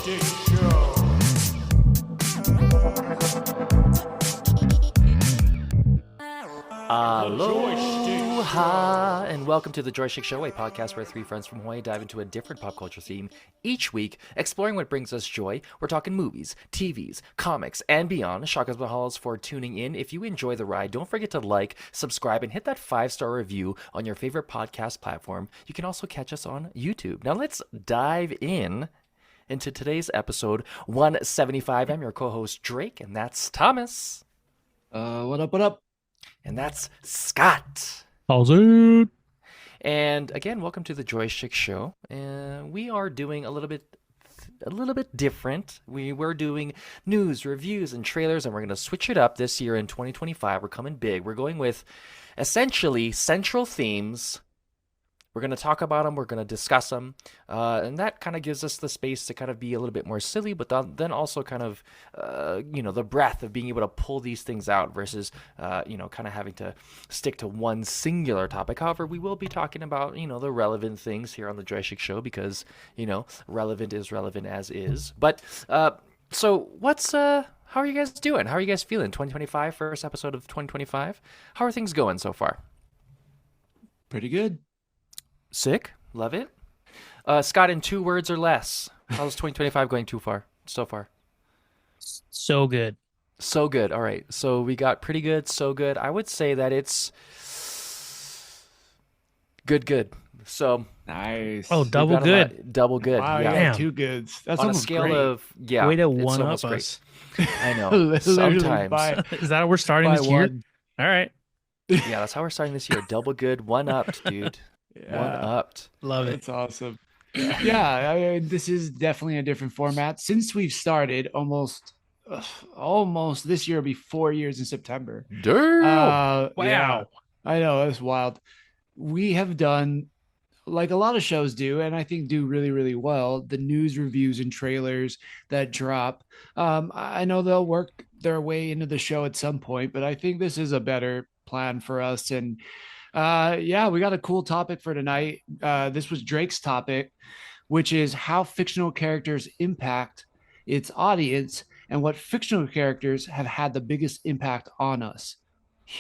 Schtick Show. Aloha, and welcome to the Joy Schtick Show, a podcast where three friends from Hawaii dive into a different pop culture theme each week, exploring what brings us joy. We're talking movies, TVs, comics, and beyond. Shakas Mahalos for tuning in. If you enjoy the ride, don't forget to like, subscribe, and hit that 5-star review on your favorite podcast platform. You can also catch us on YouTube. Now let's dive into today's episode 175. I'm your co-host Drake, and that's Thomas. What up? And that's Scott. How's it? And again, welcome to the Joy Schtick Show. We are doing a little bit different. We're doing news, reviews, and trailers, and we're going to switch it up this year in 2025. We're coming big. We're going with essentially central themes. We're going to talk about them. We're going to discuss them. And that kind of gives us the space to kind of be a little bit more silly, but then also kind of, the breadth of being able to pull these things out versus, kind of having to stick to one singular topic. However, we will be talking about, the relevant things here on the Joy Schtick Show because, relevant is relevant as is. But so how are you guys doing? How are you guys feeling? 2025, first episode of 2025. How are things going so far? Pretty good. Sick. Love it. Scott, in 2 words or less, how's 2025 going so far? So good. So good. All right. So we got pretty good, so good. I would say that it's good. So Nice. Oh, double good. Double good. Wow, yeah. yeah, 2 goods. That's On a almost scale great. of Way to it's one up almost great. us. I know. Literally Sometimes. Is that how we're starting by this year? one. All right. Yeah, that's how we're starting this year. Double good, one upped, dude. Yeah, One upped. Love it. that's awesome. Yeah, I mean, this is definitely a different format since we've started almost this year will be 4 years in September. Damn. Wow. Yeah, I know, it's wild. We have done like a lot of shows do, and I think do really, really well, the news reviews and trailers that drop. I know they'll work their way into the show at some point, but I think this is a better plan for us. And we got a cool topic for tonight. This was Drake's topic, which is how fictional characters impact its audience and what fictional characters have had the biggest impact on us.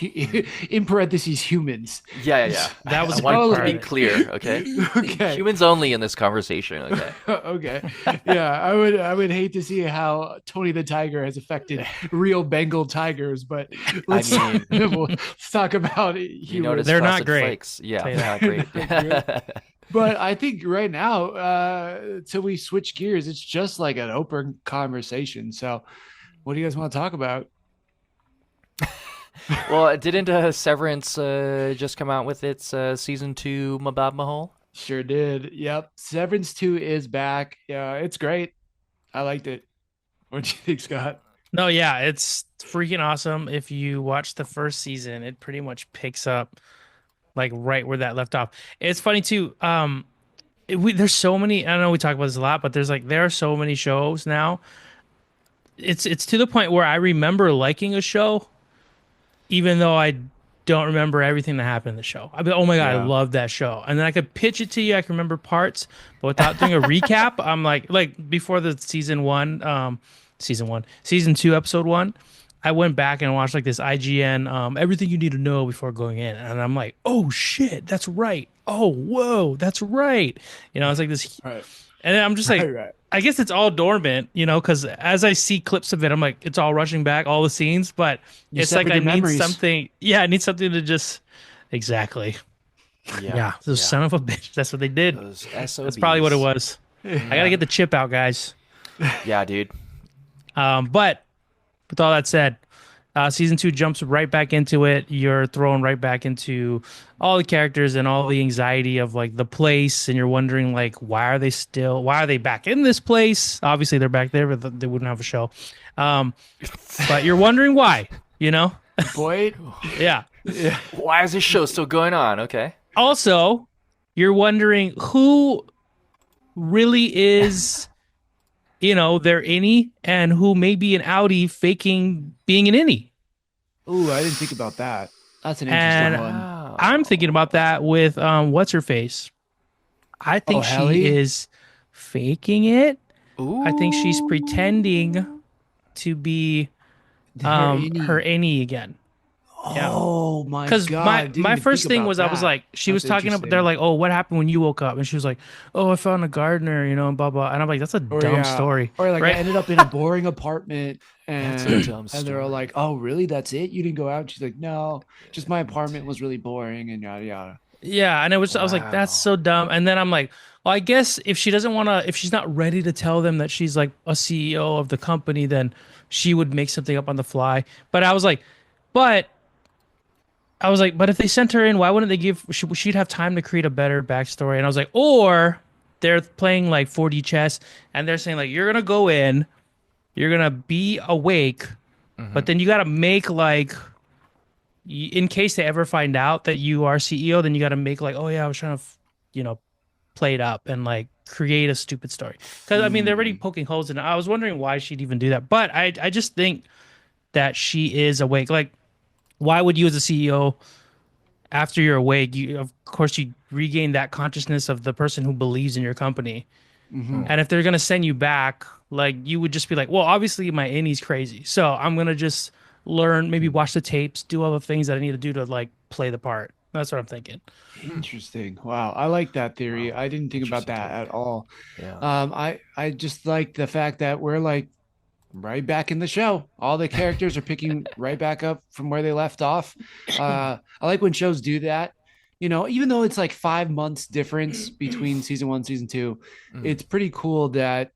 In parentheses, humans. Yeah. That was I want to part be of it. clear, okay? Okay. Humans only in this conversation, okay? Okay. Yeah, I would hate to see how Tony the Tiger has affected real Bengal tigers, but let's let's talk about You notice humans. They're not Frosted great. Flakes. Yeah, Tell you they're not great. But I think right now, till we switch gears, it's just like an open conversation. So, what do you guys want to talk about? Well, didn't Severance just come out with its season 2 Mahalo? Sure did. Yep. Severance 2 is back. Yeah, it's great. I liked it. What do you think, Scott? No, yeah, it's freaking awesome. If you watch the first season, it pretty much picks up like right where that left off. It's funny too. There's so many. I know we talk about this a lot, but there are so many shows now. It's to the point where I remember liking a show, even though I don't remember everything that happened in the show. I'd be, oh my God, Yeah. I love that show. And then I could pitch it to you. I can remember parts, but without doing a recap, I'm like before the season 2, episode 1, I went back and watched like this IGN, everything you need to know before going in. And I'm like, oh shit, that's right. Oh, whoa, that's right. It's like this. Right. And then I'm just like, Right. I guess it's all dormant, because as I see clips of it, I'm like, it's all rushing back, all the scenes, but it's like I severed your need memories. something. Yeah, I need something to just exactly. Yeah, those son of a bitch. That's what they did. Those SOBs. That's probably what it was. I gotta get the chip out, guys. Yeah, dude. But with all that said, season 2 jumps right back into it. You're thrown right back into all the characters and all the anxiety of like the place, and you're wondering like, why are they back in this place? Obviously they're back there, but they wouldn't have a show. But you're wondering why, Boy, Yeah. Why is this show still going on? Okay. Also, you're wondering who really is, their innie, and who may be an outie faking being an innie. ooh, I didn't think about that. That's an interesting And one. Wow. I'm thinking about that with what's her face. I think Hallie? she is faking it I think she's Ooh. pretending to be Her her any. Annie again. Yeah. Oh my Because my God. Didn't my even think first thing about was I was that. like, she was That's talking about, they're interesting. like, oh, what happened when you woke up? And she was like, oh, I found a gardener, and blah blah. And I'm like, that's a Or dumb yeah. story, Or like I right? ended up in a boring apartment That's a dumb and they're all like, story. "Oh, really? That's it? You didn't go out?" She's like, "No, just my And- apartment was really boring and yada yada." Yeah, and I was like, that's Wow. so dumb. And then I'm like, well, I guess if she doesn't want to, if she's not ready to tell them that she's like a CEO of the company, then she would make something up on the fly. But but I was like, but if they sent her in, why wouldn't they give? She'd have time to create a better backstory. And I was like, or they're playing like 4D chess, and they're saying like, you're gonna go in, you're gonna be awake, Hmm. but then you gotta make like, in case they ever find out that you are CEO, then you gotta make like, oh yeah, I was trying to, play it up and like create a stupid story. Because I mean, they're already Hmm. poking holes in it. I was wondering why she'd even do that, but I just think that she is awake. Like, why would you as a CEO, after you're awake, you of course you regain that consciousness of the person who believes in your company. Hmm. And if they're gonna send you back, like you would just be like, well, obviously my innie's crazy, so I'm gonna just learn, maybe watch the tapes, do all the things that I need to do to like play the part. That's what I'm thinking. Interesting. Wow, I like that theory. Wow. I didn't think about Interesting that take. at all. Yeah. I just like the fact that we're like right back in the show. All the characters are picking right back up from where they left off. I like when shows do that. You know, even though it's like 5 months difference between season one, season two, Mm. it's pretty cool that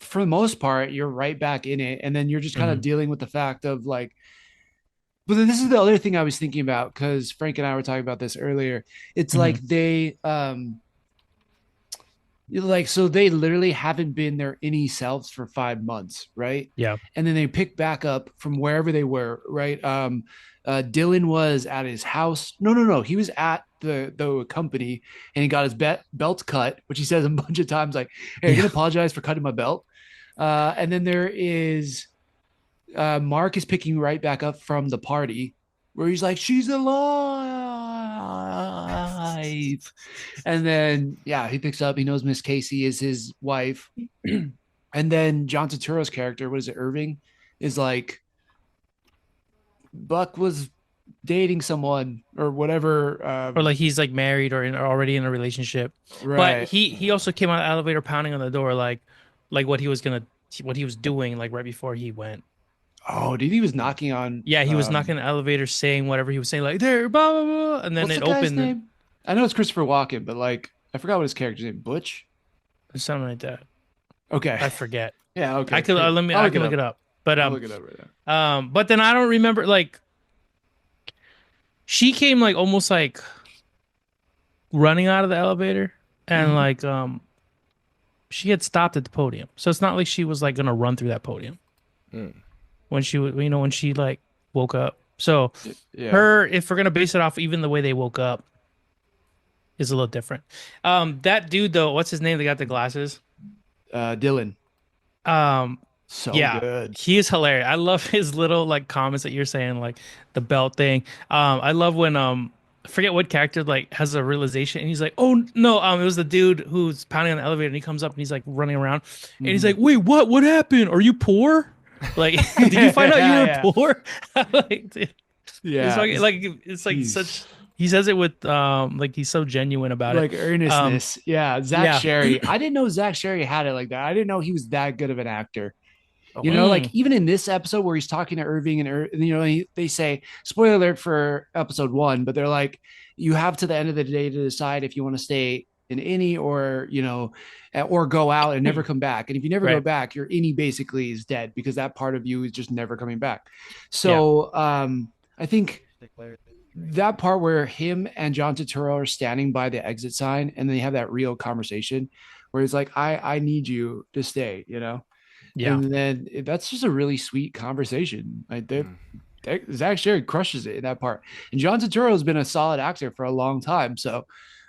for the most part you're right back in it, and then you're just kind of Hmm. dealing with the fact of like. But then this is the other thing I was thinking about because Frank and I were talking about this earlier. It's Hmm. like like so they literally haven't been their any selves for 5 months, right? Yeah. And then they pick back up from wherever they were, right? Dylan was at his house. No, he was at the company and he got his belt cut, which he says a bunch of times like, hey, I'm Yeah. gonna apologize for cutting my belt. And then there is Mark is picking right back up from the party where he's like, she's alive. And then, yeah, he picks up, he knows Miss Casey is his wife. And then John Turturro's character, what is it, Irving, is like, Buck was dating someone or whatever. Or like he's like married or already in a relationship. But Right. he also came out of the elevator pounding on the door like what he was doing like right before he went. Oh, dude, he was knocking on. Yeah, he was knocking the elevator saying whatever he was saying, like there, blah blah blah, and then What's the it guy's opened name? I know it's Christopher Walken, but like, I forgot what his character's name. Butch. and something like that. Okay. I forget. Yeah. I Okay. could Great. I'll I look can it look up. it up. But I'll look it up right now. but then I don't remember, like she came like almost like running out of the elevator, and Mhm. like she had stopped at the podium. So it's not like she was like gonna run through that podium Mm. when she when she like woke up. So Yeah. her, if we're gonna base it off even the way they woke up, is a little different. That dude though, what's his name? They got the glasses. Dylan. Um, So yeah, good. he is hilarious. I love his little like comments that you're saying, like the belt thing. I love when I forget what character like has a realization and he's like, oh no, it was the dude who's pounding on the elevator and he comes up and he's like running around and he's Mhm. like, wait, what happened? Are you poor? Like, did you find out you were Yeah. poor? Like, dude, it's Yeah. like it's like He's such. He says it with like he's so genuine about it. like Um, earnestness. Yeah. Zach yeah. Sherry. I didn't know Zach Sherry had it like that. I didn't know he was that good of an actor. Oh You know, wow. like Mm, even in this episode where he's talking to Irving and you know, they say, spoiler alert for episode one, but they're like, you have to the end of the day to decide if you want to stay in any or, you know, or go out and never come back. And if you never go right. back, your any basically is dead because that part of you is just never coming back. Yeah. So I think that part where him and John Turturro are standing by the exit sign and they have that real conversation where he's like, I need you to stay, you know? Yeah. And then that's just a really sweet conversation. Like Mm. Zach Sherry crushes it in that part. And John Turturro has been a solid actor for a long time. So,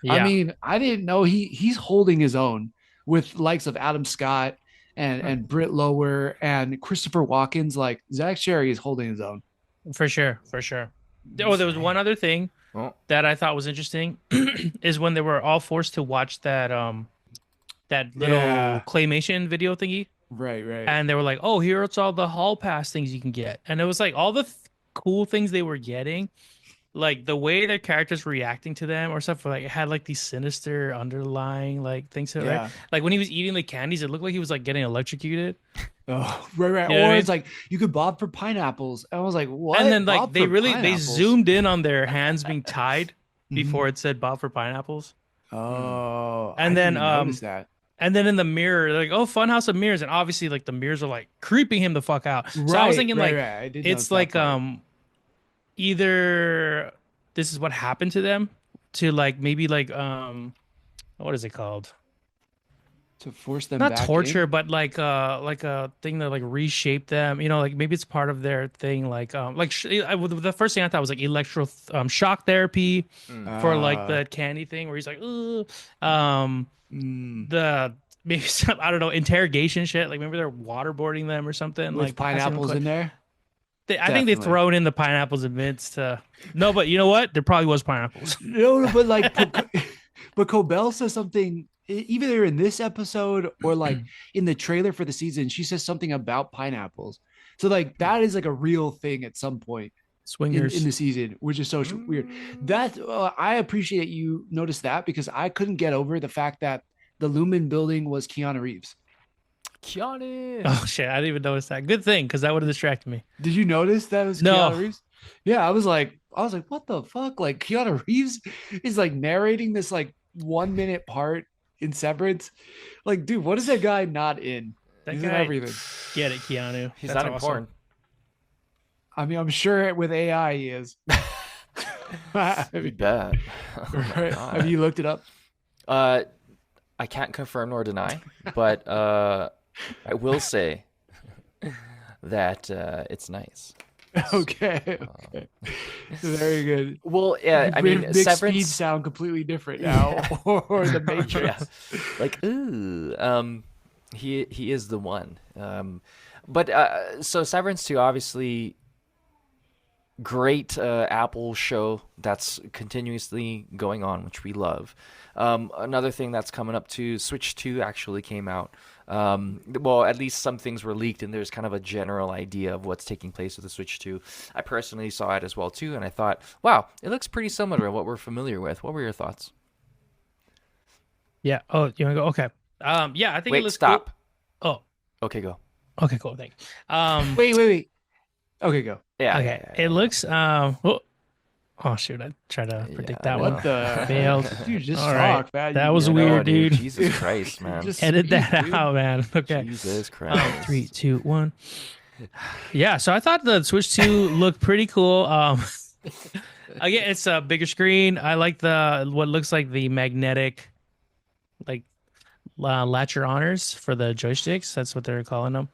I Yeah. mean, I didn't know he's holding his own with likes of Adam Scott Hmm. and Britt Lower and Christopher Walken's. Like Zach Sherry is holding his own. For sure, for sure. Oh, there was one other thing Oh. that I thought was interesting is when they were all forced to watch that that little Yeah. claymation video thingy, Right, right. and they were like, "Oh, here's all the hall pass things you can get," and it was like all the cool things they were getting, like the way their characters were reacting to them or stuff, like it had like these sinister underlying like things to it, right? Yeah. Like when he was eating the candies, it looked like he was like getting electrocuted. Oh, right, right. You know what I Or mean? it's like you could bob for pineapples. And I was like, And what? then like Bob for they pineapples? zoomed in on their hands being tied Mhm. before it said Bob for pineapples. Oh, I And didn't then even notice that. and then in the mirror, they're like, oh, funhouse of mirrors, and obviously like the mirrors are like creeping him the fuck out. So I was Right, thinking right, like right. I did notice it's that like part. either this is what happened to them to like maybe like what is it called? To force them Not back torture, in. but like a thing that like reshape them. You know, like maybe it's part of their thing. The first thing I thought was like electro shock therapy Mm. for like Uh, the candy thing where he's like, ugh. Um, mm, the maybe some I don't know interrogation shit. Like maybe they're waterboarding them or something. with Like asking them pineapples in there? I think they Definitely. thrown in the pineapples amidst. No, but you know what? There probably was pineapples. No, no, but like, but Cobell says something either in this episode or like in the trailer for the season. She says something about pineapples. So like that is like a real thing at some point in Swingers. the season, which is so weird. That I appreciate you noticed that because I couldn't get over the fact that the Lumen building was Keanu Reeves. Keanu. Oh shit! I didn't even notice that. Good thing, because that would have distracted me. Did you notice that was No, Keanu Reeves? Yeah, I was like, what the fuck? Like Keanu Reeves is like narrating this like 1 minute part in Severance. Like, dude, what is that guy not in? that He's in guy. everything. Get it, Keanu. He's That's not awesome. important. I mean, I'm sure with AI he is. I You mean, bet. Oh my right? God. Have you looked it up? I can't confirm nor deny, but I will say that it's nice. Okay, okay, very good. Well, yeah, I mean, Big speeds Severance. sound completely different now, or the Yeah. Matrix. Like, ooh, he is the one. But so Severance 2, obviously, great Apple show that's continuously going on, which we love. Another thing that's coming up too, Switch 2 actually came out. Well, at least some things were leaked, and there's kind of a general idea of what's taking place with the Switch 2. I personally saw it as well too, and I thought, wow, it looks pretty similar to what we're familiar with. What were your thoughts? Yeah. Oh, you want to go? Okay. Yeah, I think it Wait, looks stop. cool. Okay, go. Oh, okay, cool. Thanks. Wait. Okay, go. Yeah. Okay. Yeah. It looks. Oh shoot! I tried to predict Yeah, that I one. know. What the? Failed. Dude, just All right. talk, man. That was I know, weird, dude. Jesus Christ, man. Just Edit speak, that dude. out, man. Okay. Jesus Christ. 3, 2, 1. Yeah. So I thought the Switch 2 looked pretty cool. Again, it's a bigger screen. I like the what looks like the magnetic, like latcher honors for the joysticks. That's what they're calling them.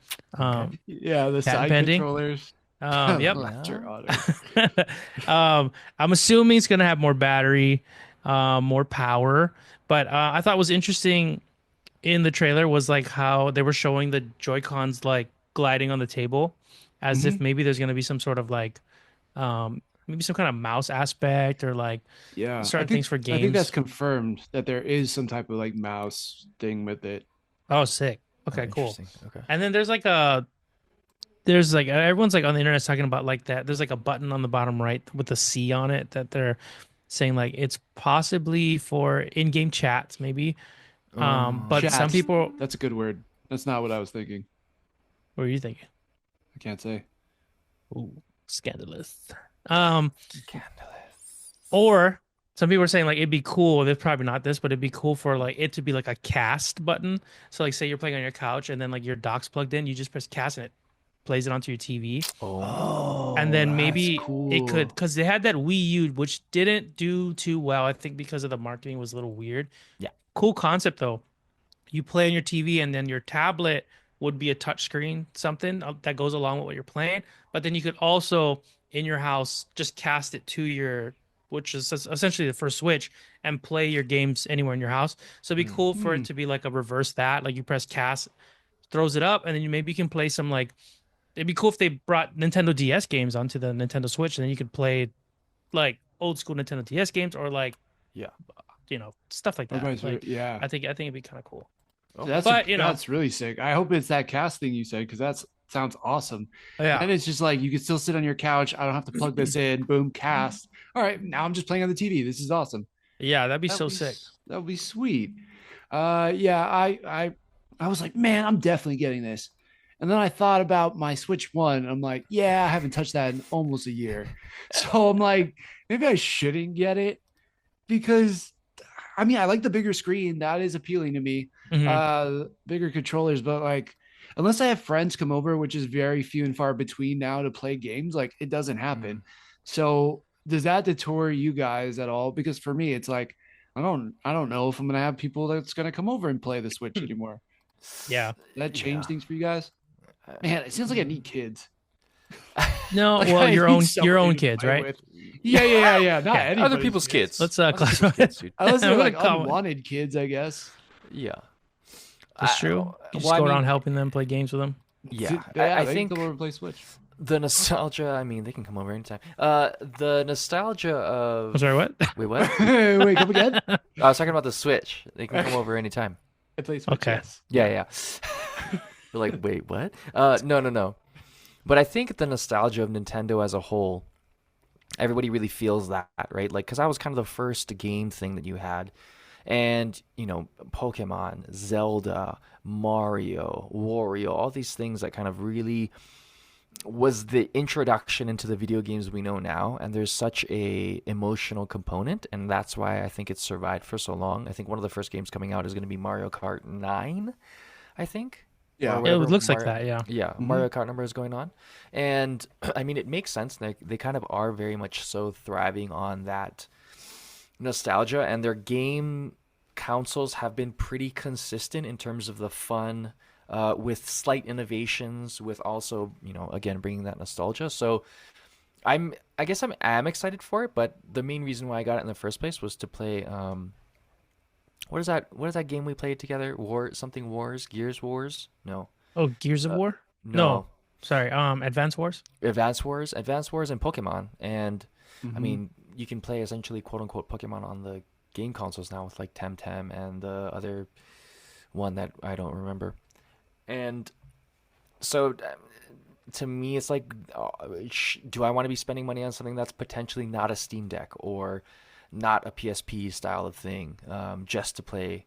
Yeah, the side pending. controllers. Yep. Latcher on it. I'm assuming it's gonna have more battery, more power. But I thought was interesting in the trailer was like how they were showing the Joy Cons like gliding on the table, as if maybe there's gonna be some sort of like, maybe some kind of mouse aspect or like Yeah, certain things for I think that's games. confirmed that there is some type of like mouse thing with it. Oh, sick. Okay, Oh, cool. interesting. Okay. And then there's like everyone's like on the internet talking about like that. There's like a button on the bottom right with a C on it that they're saying like it's possibly for in-game chats, maybe. But some Chats. people, That's a good word. That's not what I was thinking. what are you thinking? I can't say. Ooh, scandalous. Or some people are saying like it'd be cool. There's probably not this, but it'd be cool for like it to be like a cast button. So like say you're playing on your couch and then like your dock's plugged in, you just press cast and it plays it onto your TV. Oh, And then that's maybe cool. it could, because they had that Wii U, which didn't do too well. I think because of the marketing was a little weird. Yeah. Cool concept though. You play on your TV and then your tablet would be a touch screen, something that goes along with what you're playing. But then you could also in your house just cast it to your, which is essentially the first Switch, and play your games anywhere in your house. So it'd be cool for it to be like a reverse that, like you press cast, throws it up, and then you maybe can play some like. It'd be cool if they brought Nintendo DS games onto the Nintendo Switch, and then you could play like old school Nintendo DS games or like Yeah. stuff like Or that. vice versa. Like, Yeah. I think it'd be kind of cool. Okay. That's But that's really sick. I hope it's that cast thing you said because that sounds awesome. yeah, And it's just like you can still sit on your couch. I don't have to plug this in. Boom, cast. All right, now I'm just playing on the TV. This is awesome. yeah, that'd be That would so be sick. that would be sweet. Yeah, I was like, man, I'm definitely getting this. And then I thought about my Switch One. And I'm like, yeah, I haven't touched that in almost a year. So I'm like, maybe I shouldn't get it because I mean, I like the bigger screen. That is appealing to me. Hmm. Bigger controllers, but like, unless I have friends come over, which is very few and far between now to play games, like it doesn't Mm. happen. So does that deter you guys at all? Because for me, it's like, I don't know if I'm gonna have people that's gonna come over and play the Switch anymore. Yeah. Does that change Yeah. things for you guys? Uh, Man, it sounds like I mm. need kids. No, Like well, I your need your somebody own to kids, play right? with. Yeah. Not Yeah. Other anybody's people's kids. Let's Other people's classify. kids, dude. Unless they're I'm gonna like call it. unwanted kids, I guess. Yeah. That's I, true. You just well, I go mean, around helping them play games with them. yeah. Yeah, I they can think come over and play Switch. the nostalgia. I mean, they can come over anytime. The nostalgia I'm of sorry, what? wait, what? Wait, come again? I was talking about the Switch. They can come over anytime. I play Switch. Okay. Yes. Yeah. You're like, wait, what? No. But I think the nostalgia of Nintendo as a whole, everybody really feels that, right? Like, because I was kind of the first game thing that you had. And, Pokemon, Zelda, Mario, Wario, all these things that kind of really was the introduction into the video games we know now. And there's such a emotional component. And that's why I think it's survived for so long. I think one of the first games coming out is going to be Mario Kart 9, I think. Yeah. Or It whatever looks like Mario, that, yeah. yeah, Mhm. Mario Kart number is going on. And I mean, it makes sense. They kind of are very much so thriving on that nostalgia, and their game consoles have been pretty consistent in terms of the fun, with slight innovations, with also, again, bringing that nostalgia. So I guess I'm excited for it, but the main reason why I got it in the first place was to play, what is that game we played together? Gears Wars? No. Oh, Gears of Uh, War? no. No. Sorry, Advance Wars? Advance Wars, and Pokemon. And I Mhm. mean, you can play essentially quote unquote Pokemon on the game consoles now with like Temtem and the other one that I don't remember. And so to me, it's like, do I want to be spending money on something that's potentially not a Steam Deck or not a PSP style of thing, just to play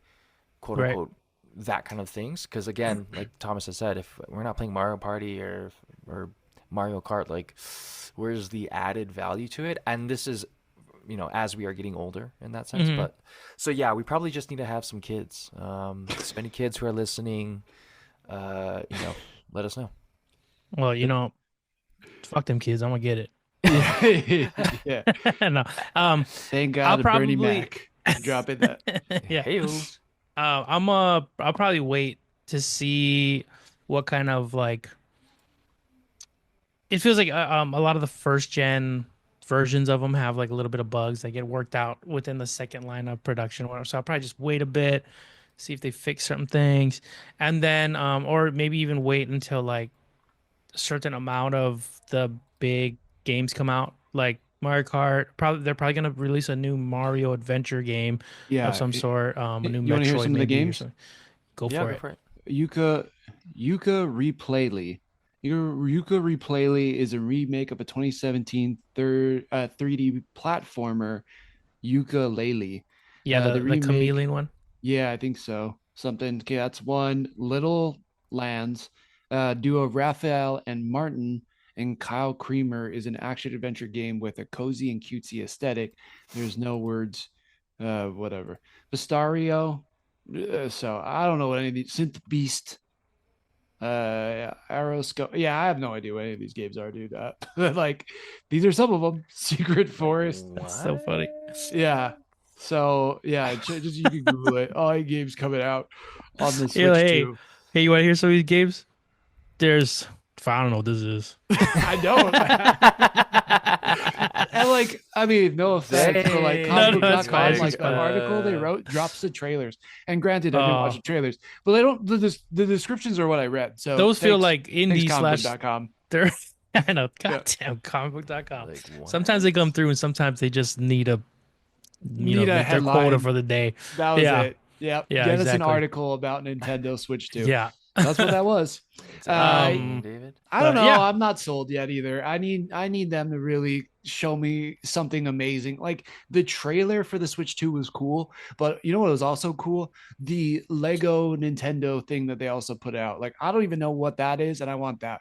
quote Right. unquote that kind of things? Because again, like Thomas has said, if we're not playing Mario Party or Mario Kart, like where's the added value to it? And this is, as we are getting older in that sense. Mhm. But so yeah, we probably just need to have some kids. So many kids who are listening, let us know. Well, fuck them kids. I'm gonna get it. Yeah. No. Thank I'll God Bernie probably Mac dropping that. yeah. Hey-o. I'll probably wait to see what kind of like it feels like a lot of the first gen versions of them have like a little bit of bugs that get worked out within the second line of production or whatever. So I'll probably just wait a bit, see if they fix certain things, and then or maybe even wait until like a certain amount of the big games come out, like Mario Kart. They're probably gonna release a new Mario Adventure game Yeah. of some sort, a new You want to hear Metroid some of the maybe or games? something. Go Yeah, for go it. for it. Yuka Replayly. Yuka Replayly is a remake of a 2017 3D platformer, Yooka-Laylee. Yeah, The the remake, chameleon one. yeah, I think so. Something. Okay, that's one. Little Lands, duo Raphael and Martin and Kyle Creamer is an action adventure game with a cozy and cutesy aesthetic. There's no words, whatever. Vistario. So I don't know what any of these. Synth Beast, Aeroscope. Yeah, I have no idea what any of these games are, dude. Like, these are some of them. Secret Forest. That's so funny. Yeah. So yeah, just you can Google it. All the games coming out on the Switch Yeah, hey, too. hey, you want to hear some of these games? I don't know what this is. I don't. And like, I mean, no offense, but like No, no, it's fine, comicbook.com, it's like the fine. article they wrote drops the trailers. And granted, I didn't watch Oh. the trailers, but they don't. The descriptions are what I read. So Those feel thanks- like thanks indie slash. comicbook.com. They're I know, Yeah. goddamn comicbook.com. Like, what? Sometimes they come through, and sometimes they just need a Need a their quota headline. for the day. That was Yeah. it. Yep. Yeah, Get us an exactly. article about Nintendo Switch 2. Yeah. That's what that was. Dang, Um, David. I don't but know. yeah. I'm not sold yet either. I need them to really show me something amazing. Like the trailer for the Switch 2 was cool, but you know what was also cool? The Lego Nintendo thing that they also put out. Like I don't even know what that is, and I want that.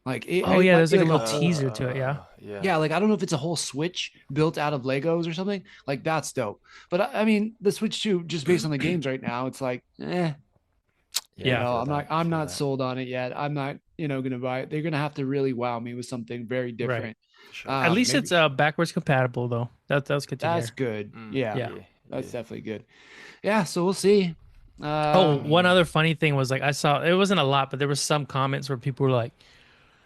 Like Oh it yeah, might there's be like a like a little whole teaser to it. Yeah. Yeah. yeah, like I don't know if it's a whole Switch built out of Legos or something. Like that's dope. But I mean, the Switch 2, just based on the games right now, it's like, Yeah, I Yeah. feel I'm that. not I'm I feel not that. sold on it yet. I'm not, gonna buy it. They're gonna have to really wow me with something very Right. different. For sure. For At sure. least Maybe it's backwards compatible though. That's good to that's hear. good. Mm, Yeah, Yeah. yeah. that's Yeah. definitely good. Yeah, so we'll see. Oh, Uh one other funny thing was like I saw it wasn't a lot, but there was some comments where people were like,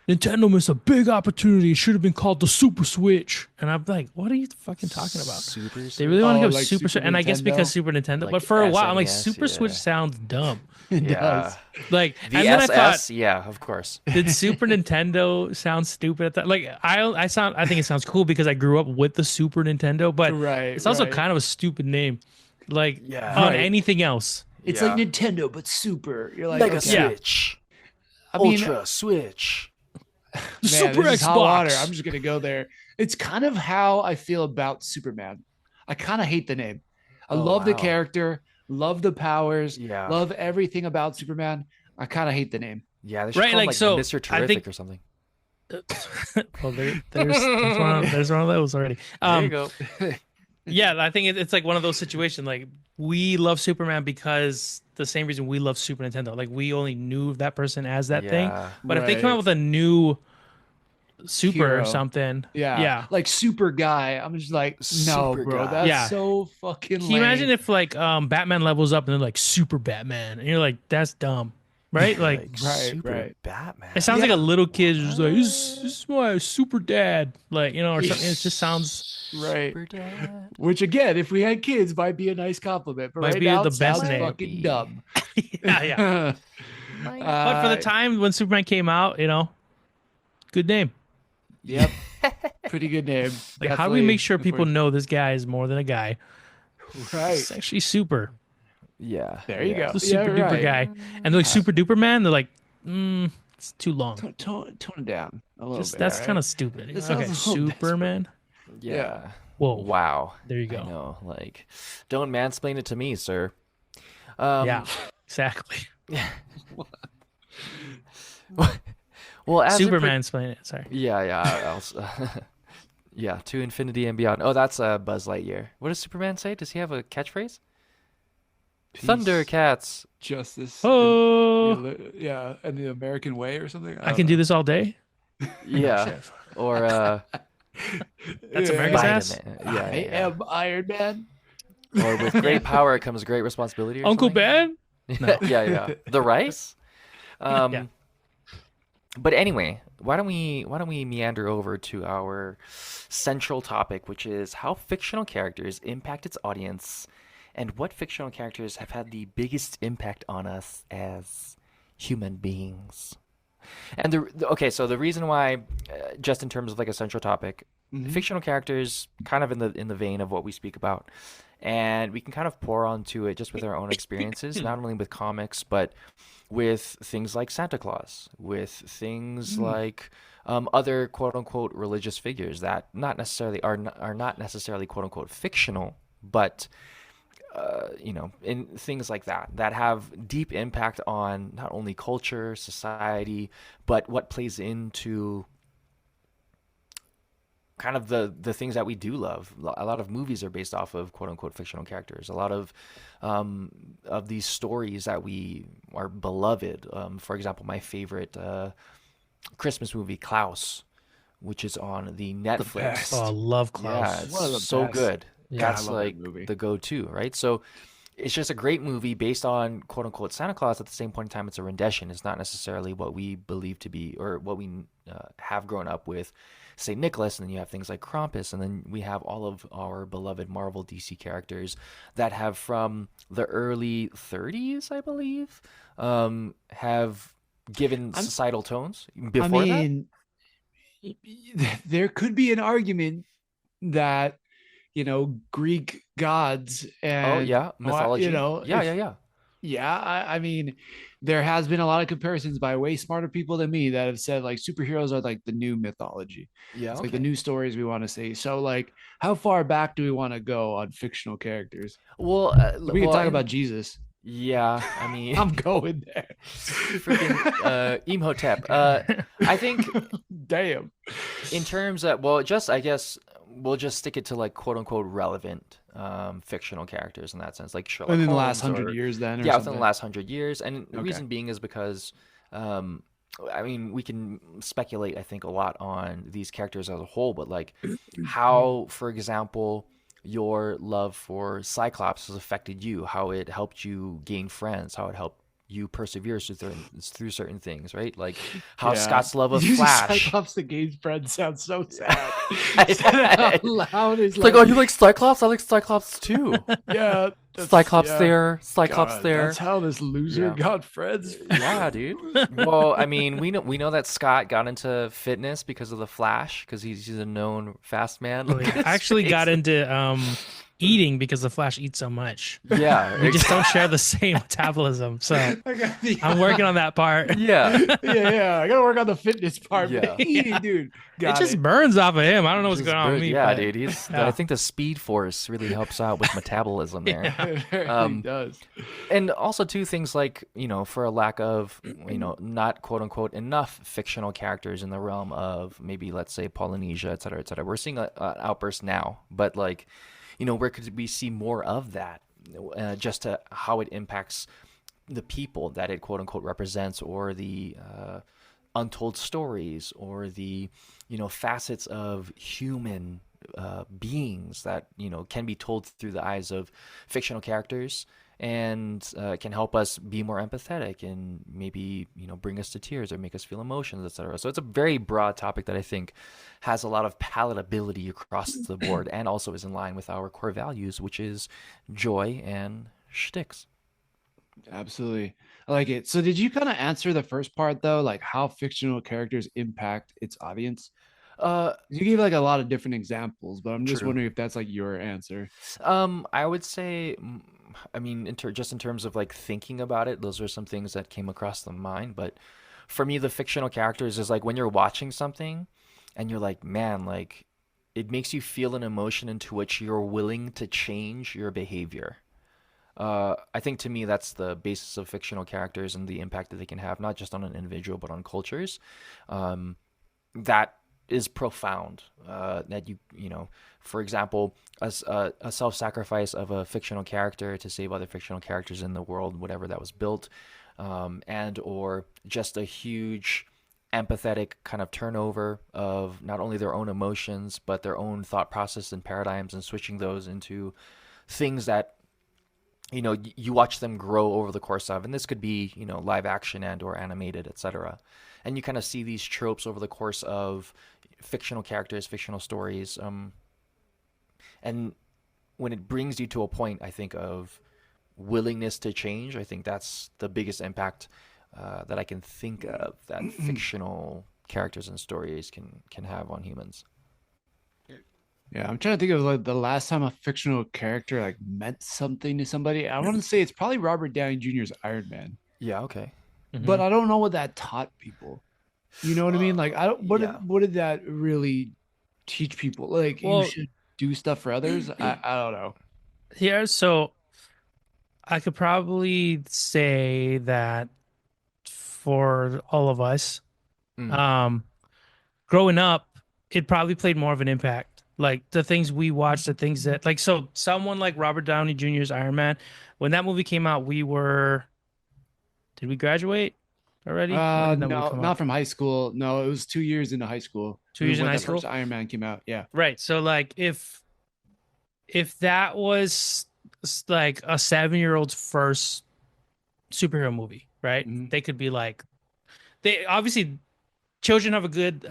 Nintendo missed a big opportunity. It should have been called the Super Switch. And I'm like, what are you fucking talking about? Super They really Switch? want to oh, go like Super Super Switch, and I guess because Nintendo. Super Nintendo. But Like for a while, I'm like, SNES, Super Switch yeah. sounds dumb. It Yeah. does. Like, The and then I thought, SS, yeah, of course. did Super Nintendo sound stupid at that? Like, I think it sounds cool because I grew up with the Super Nintendo, but Right, it's also right. kind of a stupid name, like Yeah. on Right. anything else. It's Yeah. like Nintendo but super. You're like, Mega okay. Yeah. Switch. I mean, Ultra Switch. man, Super this is hot water. Xbox. I'm just gonna go there. It's kind of how I feel about Superman. I kind of hate the name. I Oh, love the wow. character, love the powers, Yeah. love everything about Superman. I kind of hate the name. Yeah, they should Right, call him like, like so, Mr. I Terrific think- or something. Well, there's one of those already. There you go. Yeah, I think it's like one of those situations. Like we love Superman because the same reason we love Super Nintendo. Like we only knew that person as that thing. Yeah. But if they come Right. out with a new Super Hero. or something, Yeah. yeah. Like super guy. I'm just like, no, Super bro. guy. That's Yeah. so fucking Can you imagine if like Batman levels up and they're like Super Batman, and you're like, that's dumb, right? Like Like Right, Super right. Batman. it sounds like Yeah. a little kid just like this is my super dad, like or something. It just sounds right. Super Dad. Which again, if we had kids, might be a nice compliment. But Might right be now, the it best sounds name. fucking dumb. yeah, yeah. But for the time when Superman came out, good name. Yep. Pretty good name. Like, how do we make sure people know this guy is more than a guy? Right. It's actually super. Yeah. There you yeah. go. The super Yeah, duper right. guy. And they're like super duper man. They're like, it's too long. Tone it down a little Just bit. that's all right? kind of stupid. It sounds Okay, a little Superman. Yeah. Whoa. Wow. There you I go. know. Like, don't mansplain it to me, sir. Yeah, exactly. Well, as it Superman explain it. Sorry. yeah, yeah. Yeah, to infinity and beyond. Oh, that's Buzz Lightyear. What does Superman say? Does he have a catchphrase? Peace, Thundercats. justice. Oh, and the American way or something. I can do this all day. Yeah. Or That's America's ass. Spider-Man. Yeah, I yeah. am Iron Man. Or with great power comes great responsibility. Or Uncle something. Ben. Yeah, yeah. The rice. Yeah. But anyway, why don't we meander over to our central topic, which is how fictional characters impact its audience, and what fictional characters have had the biggest impact on us as human beings. And so the reason why, just in terms of like a central topic, Mhm. fictional characters, kind of in the vein of what we speak about, and we can kind of pour onto it just with our own experiences, not only with comics, but with things like Santa Claus, with things like other quote unquote religious figures that not necessarily are not necessarily quote unquote fictional, but in things like that have deep impact on not only culture, society, but what plays into kind of the things that we do love. A lot of movies are based off of quote unquote fictional characters. A lot of these stories that we are beloved. For example, my favorite Christmas movie, Klaus, which is on the Netflix. best. Oh, I love Yeah, Klaus. it's One of the so best. good. Yeah, That's I love that like movie. the go-to, right? So it's just a great movie based on quote unquote Santa Claus. At the same point in time, it's a rendition. It's not necessarily what we believe to be or what we have grown up with, St. Nicholas, and then you have things like Krampus, and then we have all of our beloved Marvel DC characters that have from the early 30s, I believe, have given societal tones. Before I mean, there could be an argument that Greek gods Oh and yeah, mythology. Yeah, yeah, if yeah. yeah, I mean, there has been a lot of comparisons by way smarter people than me that have said like superheroes are like the new mythology. Yeah, It's like the okay. new stories we want to see. So like, how far back do we want to go on fictional characters? We can Well, talk in about Jesus. yeah, I mean, I'm going there. freaking Imhotep. I think Damn. in terms of, well, just I guess we'll just stick it to like quote unquote relevant fictional characters in that sense, like Sherlock Within the last Holmes 100 or years, then, or yeah, within the something. last 100 years. And the Okay. reason being is because um, I mean we can speculate I think a lot on these characters as a whole, but like how, for example, your love for Cyclops has affected you, how it helped you gain friends, how it helped you persevere through certain things, right? Like how Yeah. Scott's love of Using Flash. Cyclops the Game's friend sounds so sad. Said it out It's loud. It's like, oh, you like Cyclops? I like Cyclops too. yeah, Cyclops yeah. there, Cyclops God, there. that's how this loser Yeah. got friends. Yeah, dude. Well, I mean, we know that Scott got into fitness because of the Flash, because he's a known fast man. Oh Look yeah, at I his actually face. got into eating because the Flash eats so much. Yeah, We just don't share the same metabolism, so I got the, I'm working on that part. yeah, yeah. I gotta work on the fitness part, but the yeah. eating, Yeah. dude. It Got just it. burns off of him. I don't know what's Just going on with me, yeah, but dude. I yeah. think the Speed Force really helps out with metabolism there. Yeah. It really Um, does. and also two things like for a lack of not quote unquote enough fictional characters in the realm of maybe let's say Polynesia, et cetera, et cetera. We're seeing an outburst now, but like where could we see more of that? Just to how it impacts the people that it quote unquote represents, or the untold stories, or the facets of human beings that can be told through the eyes of fictional characters, and can help us be more empathetic and maybe bring us to tears or make us feel emotions, etc. So it's a very broad topic that I think has a lot of palatability across the board, and also is in line with our core values, which is joy and shticks. Absolutely. I like it. So did you kind of answer the first part though, like how fictional characters impact its audience? uh You gave like a lot of different examples, but I'm just True. wondering if that's like your answer. I would say, I mean, just in terms of like thinking about it, those are some things that came across the mind. But for me, the fictional characters is like when you're watching something and you're like, man, like it makes you feel an emotion into which you're willing to change your behavior. I think to me that's the basis of fictional characters and the impact that they can have, not just on an individual but on cultures. Um, that is profound. That for example, a self-sacrifice of a fictional character to save other fictional characters in the world, whatever that was built, and or just a huge empathetic kind of turnover of not only their own emotions but their own thought process and paradigms, and switching those into things that you watch them grow over the course of, and this could be live action and or animated, etc. And you kind of see these tropes over the course of fictional characters, fictional stories, and when it brings you to a point, I think, of willingness to change, I think that's the biggest impact that I can think of that fictional characters and stories can have on humans. Yeah, I'm trying to think of like the last time a fictional character like meant something to somebody. I want to say it's probably Robert Downey Jr.'s Iron Man, Yeah. Okay. but Mhm. I don't know what that taught people. You know what I mean? Like I don't Yeah. what did that really teach people? Like you Well, should do stuff for others? I don't know. here, so I could probably say that for all of us, Mm. um, growing up, it probably played more of an impact. Like the things we watched, the things that like so someone like Robert Downey Jr.'s Iron Man, when that movie came out, did we graduate already? When did that movie No, come not out? from high school. No, it was 2 years into high school 2 years in when high the first school? Iron Man came out. Yeah. Right. So like if that was like a 7-year-old's first superhero movie, right? Mhm. They could be like they obviously children have a good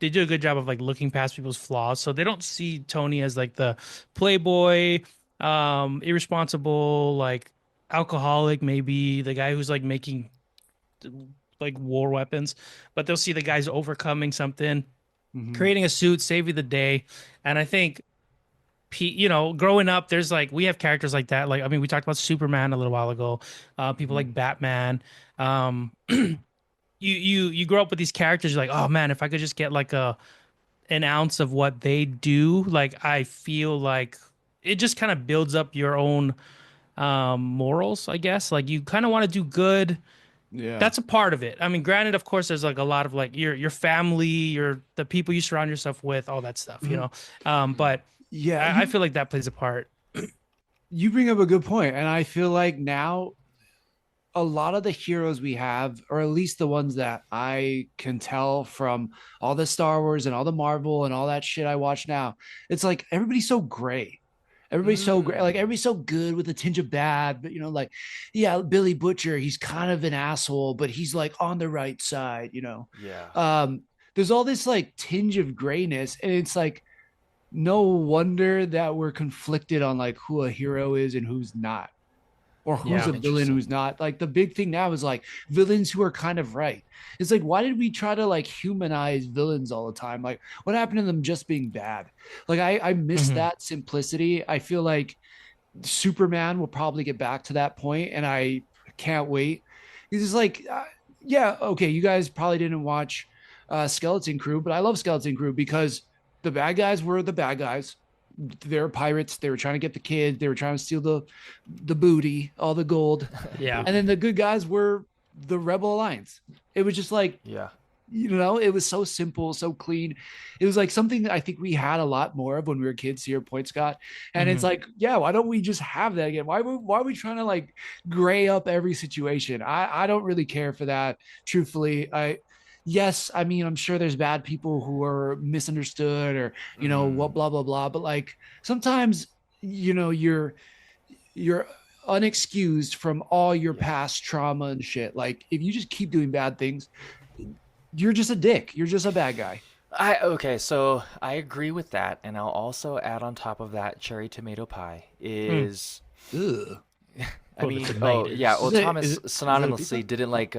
they do a good job of like looking past people's flaws. So they don't see Tony as like the playboy, irresponsible, like alcoholic, maybe the guy who's like making like war weapons, but they'll see the guy's overcoming something, Mhm. creating a suit, saving the day. And I think growing up, there's like we have characters like that. Like, I mean, we talked about Superman a little while ago. People Mhm. like Batman. Um, you grow up with these characters. You're like, oh man, if I could just get like an ounce of what they do, like I feel like it just kind of builds up your own morals, I guess. Like you kind of want to do good. Yeah. That's a part of it. I mean, granted, of course, there's like a lot of like your family, the people you surround yourself with, all that stuff, you Mhm. know. But Yeah, I feel like that plays a part. you bring up a good point, and I feel like now a lot of the heroes we have, or at least the ones that I can tell from all the Star Wars and all the Marvel and all that shit I watch now, it's like everybody's so gray. Everybody's so great. Like Mm. everybody's so good with a tinge of bad, but like, yeah, Billy Butcher, he's kind of an asshole, but he's like on the right side. Yeah. Um, there's all this like tinge of grayness, and it's like no wonder that we're conflicted on like who a hero is and who's not, or who's Yeah. a villain Interesting. who's not. Like the big thing now is like villains who are kind of right. It's like, why did we try to like humanize villains all the time? Like what happened to them just being bad? Like I miss Hmm. that simplicity. I feel like Superman will probably get back to that point, and I can't wait. Because it's like, yeah, okay, you guys probably didn't watch Skeleton Crew, but I love Skeleton Crew because the bad guys were the bad guys. They're pirates. They were trying to get the kid. They were trying to steal the booty, all the gold, Yeah. and then the good guys were the Rebel Alliance. It was just like, Yeah. it was so simple, so clean. It was like something that I think we had a lot more of when we were kids, to your point, Scott. And it's Hmm. like, yeah, why don't we just have that again? Why are we trying to like gray up every situation? I don't really care for that, truthfully. Yes, I mean, I'm sure there's bad people who are misunderstood, or what, Mm. blah blah blah. But like sometimes, you're unexcused from all your Yeah. past trauma and shit. Like if you just keep doing bad things, you're just a dick. You're just a bad guy. Okay, so I agree with that, and I'll also add on top of that cherry tomato pie Mm. is Ugh. I Oh, the mean, oh yeah, well tomatoes. Thomas Is it a pizza? synonymously didn't like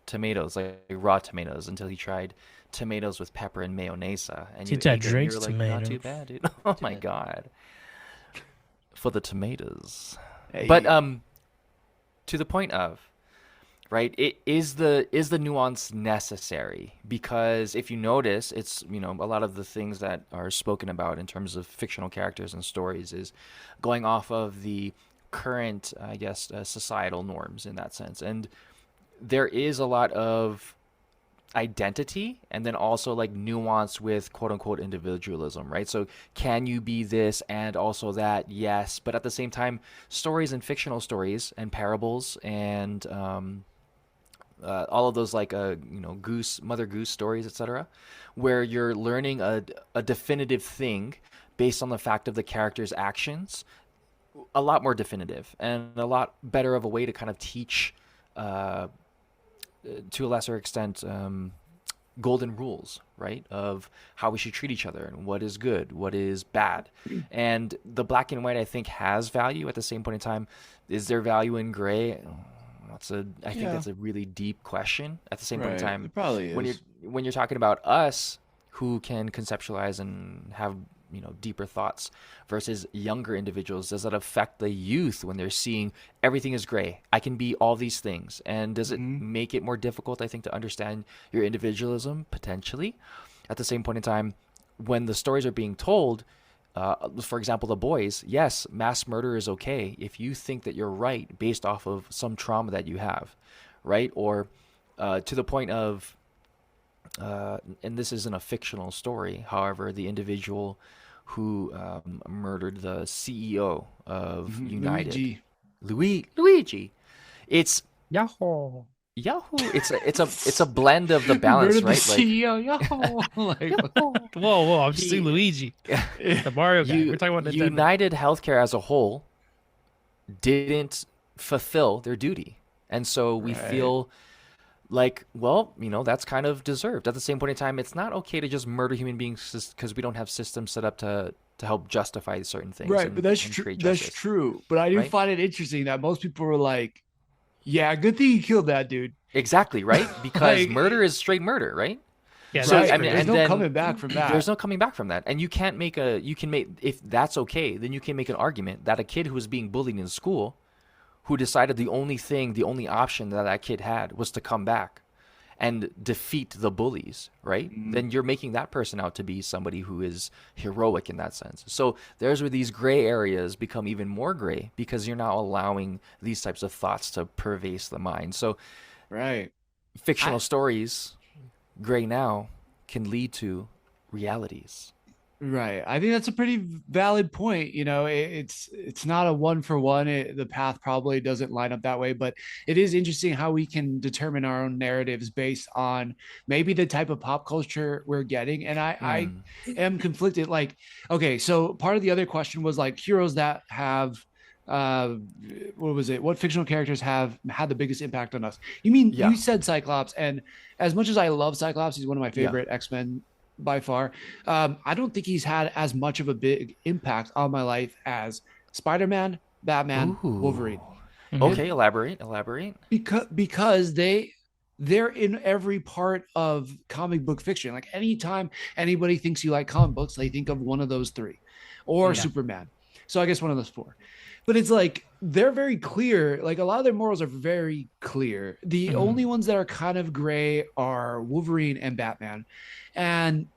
tomatoes, like raw tomatoes, until he tried tomatoes with pepper and mayonnaise, and you It's that ate it and you Drake's were like, not tomato. too bad, dude. Oh my God. For the tomatoes. But Hey. to the point of, right, is the nuance necessary? Because if you notice, it's, a lot of the things that are spoken about in terms of fictional characters and stories is going off of the current, I guess, societal norms in that sense. And there is a lot of identity and then also like nuance with quote unquote individualism, right? So can you be this and also that? Yes, but at the same time, stories and fictional stories and parables and all of those like goose mother goose stories, etc., where you're learning a definitive thing based on the fact of the character's actions, a lot more definitive and a lot better of a way to kind of teach uh, to a lesser extent golden rules, right, of how we should treat each other and what is good, what is bad. And the black and white, I think, has value. At the same point in time, is there value in gray? I think Yeah. that's a really deep question. At the same point in Right. time, It probably when you're is. when you're talking about us who can conceptualize and have deeper thoughts versus younger individuals, does that affect the youth when they're seeing everything is gray? I can be all these things, and does it Mhm. make it more difficult, I think, to understand your individualism potentially? At the same point in time, when the stories are being told, for example, the boys, yes, mass murder is okay if you think that you're right based off of some trauma that you have, right? Or to the point of, and this isn't a fictional story, however, the individual who murdered the CEO of United, Luigi. Luigi. It's Yahoo. Yahoo. It's a blend of the He balance, murdered the right? Like CEO. Yo, like Whoa, whoa! I'm just saying he, Luigi, the Mario guy. We're you talking about Nintendo. United Healthcare as a whole didn't fulfill their duty, and so we right. feel like, well, that's kind of deserved. At the same point in time, it's not okay to just murder human beings because we don't have systems set up to help justify certain things Right, but that's and true. create That's justice, true. But I do right? find it interesting that most people were like, "Yeah, good thing you killed that dude." Exactly, right? Because Like, murder is straight murder, right? Yeah, So Right. I mean, There's and no then coming back from that. there's no coming back from that. And you can't make a you can make if that's okay, then you can make an argument that a kid who was being bullied in school, who decided the only option that that kid had was to come back and defeat the bullies, right? Mm. Then you're making that person out to be somebody who is heroic in that sense. So there's where these gray areas become even more gray because you're now allowing these types of thoughts to pervade the mind. So Right. fictional stories, gray now, can lead to realities. Right. I think that's a pretty valid point. It's not a one for one. The path probably doesn't line up that way, but it is interesting how we can determine our own narratives based on maybe the type of pop culture we're getting. And I Mm. am conflicted. Like, okay, so part of the other question was like heroes that have uh what was it? What fictional characters have had the biggest impact on us? Yeah. You said Cyclops, and as much as I love Cyclops, he's one of my Yeah. favorite X-Men by far. I don't think he's had as much of a big impact on my life as Spider-Man, Batman, Wolverine. Ooh. Mhm. Okay, elaborate. Because they're in every part of comic book fiction. Like anytime anybody thinks you like comic books, they think of one of those three, or Yeah. Superman. So I guess one of those four. But it's like they're very clear. Like a lot of their morals are very clear. The Mhm. only ones that are kind of gray are Wolverine and Batman. And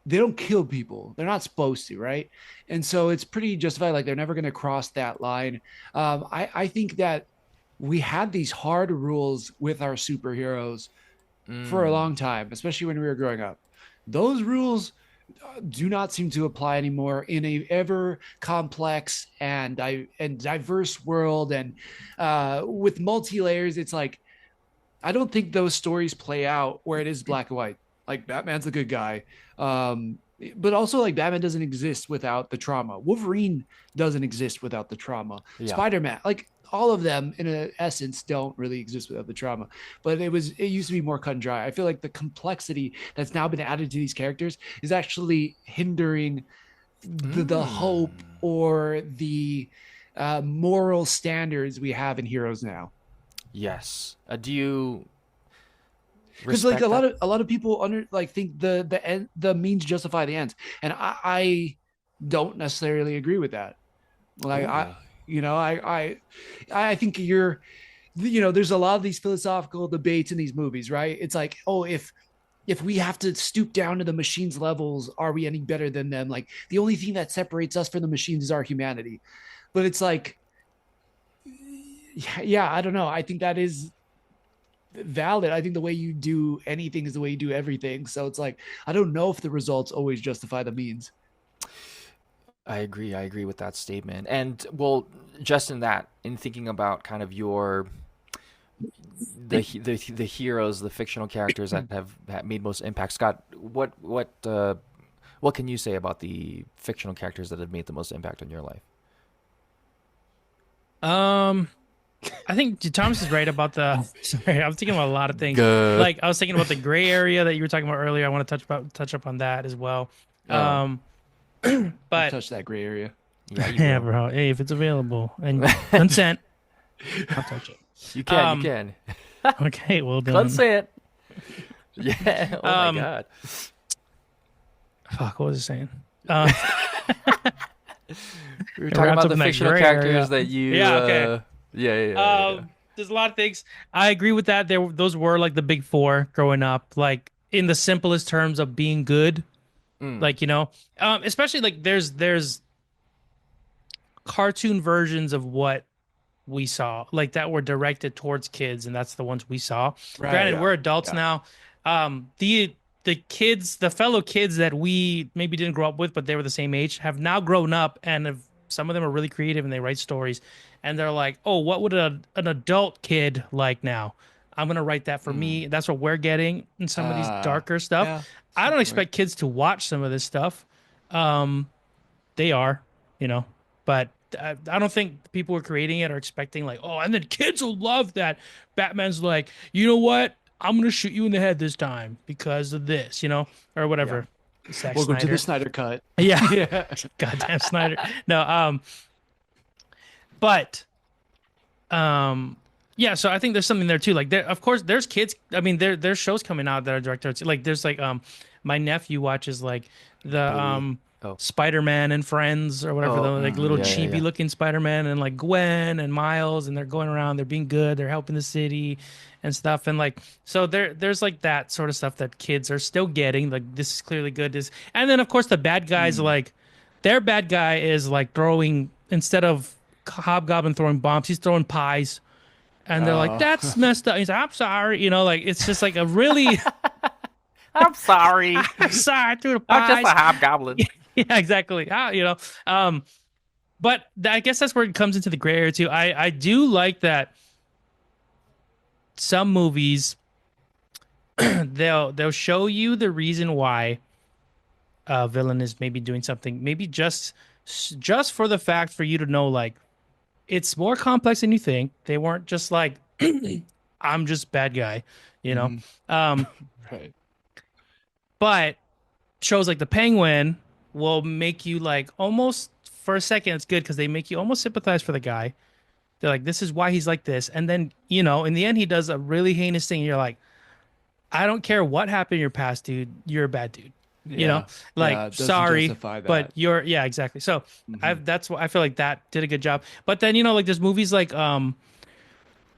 they don't kill people. They're not supposed to, right? And so it's pretty justified. Like they're never going to cross that line. I think that we had these hard rules with our superheroes for a Mm. long time, especially when we were growing up. Those rules do not seem to apply anymore in a ever complex and diverse world, and with multi layers. It's like I don't think those stories play out where it is black and white. Like Batman's the good guy, um, but also like Batman doesn't exist without the trauma. Wolverine doesn't exist without the trauma. Yeah. Spider-Man, like all of them in a essence don't really exist without the trauma. But it used to be more cut and dry. I feel like the complexity that's now been added to these characters is actually hindering the hope Mm. or the moral standards we have in heroes now. Yes. Do you Because like respect that? a lot of people think the means justify the ends, and I don't necessarily agree with that. Like Ooh. I think there's a lot of these philosophical debates in these movies, right? It's like, oh, if we have to stoop down to the machines levels, are we any better than them? Like the only thing that separates us from the machines is our humanity. But it's like, yeah, I don't know. I think that is valid. I think the way you do anything is the way you do everything. So it's like, I don't know if the results always justify the means. I agree. I agree with that statement. And well, just in that, in thinking about kind of your the heroes, the fictional characters that have made most impact, Scott, what can you say about the fictional characters that have made the most impact on your life? Um, I think Thomas is right about the. Sorry, I was thinking about a lot of things. Good. Like I was thinking about the gray area that you were talking about earlier. I want to touch up on that as well. Oh, Um, I've but touched that gray area. yeah, you yeah, will. bro. Hey, if it's available and consent, I'll touch it. You can. Um, You can. Okay, well done. Consent. Yeah. Oh my Um, God. Fuck, what was I saying? Uh, We were It talking wraps about up the in that fictional gray characters area. that you. Yeah, okay. Yeah. There's a lot of things. I agree with that. Those were like the big four growing up, like in the simplest terms of being good. Mm. Like, especially like there's cartoon versions of what we saw, like that were directed towards kids, and that's the ones we saw. Right. Granted, Yeah. we're adults Yeah. now. The fellow kids that we maybe didn't grow up with, but they were the same age, have now grown up, and some of them are really creative and they write stories, and they're like, oh, what would an adult kid like now? I'm gonna write that for me. That's what we're getting in some of these darker stuff. Yeah. I don't expect kids to watch some of this stuff. Um, they are, but I don't think the people who are creating it are expecting like, oh, and then kids will love that. Batman's like, you know what? I'm gonna shoot you in the head this time because of this, or whatever. Zack Welcome to Snyder. the Snyder Cut. Yeah, Yeah. goddamn Snyder. No, but Yeah, so I think there's something there too. Like there, of course, there's kids. I mean, there's shows coming out that are directed. Like there's like my nephew watches like the Bluey. Oh. Spider-Man and Friends or whatever, the Oh. like little Yeah. Yeah. chibi Yeah. looking Spider-Man and like Gwen and Miles, and they're going around, they're being good, they're helping the city and stuff. And like so there's like that sort of stuff that kids are still getting. Like this is clearly good. This and then of course the bad guys like their bad guy is like throwing instead of Hobgoblin throwing bombs, he's throwing pies. And they're like, Oh. that's messed up. He's like, I'm sorry. You know, like it's just like a really I'm sorry. I'm sorry, I threw the I'm just pies. a hobgoblin. Yeah, exactly. But I guess that's where it comes into the gray area too. I do like that some movies they'll show you the reason why a villain is maybe doing something, maybe just for the fact for you to know like it's more complex than you think. They weren't just like I'm just bad guy, you know. Um Right. but shows like The Penguin will make you like almost for a second it's good because they make you almost sympathize for the guy. They're like, this is why he's like this. And then, you know, in the end he does a really heinous thing. You're like, I don't care what happened in your past, dude. You're a bad dude. You know? Like, Yeah, it doesn't sorry, justify that. but you're yeah, exactly. So that's what I feel like that did a good job. But then, you know, like there's movies like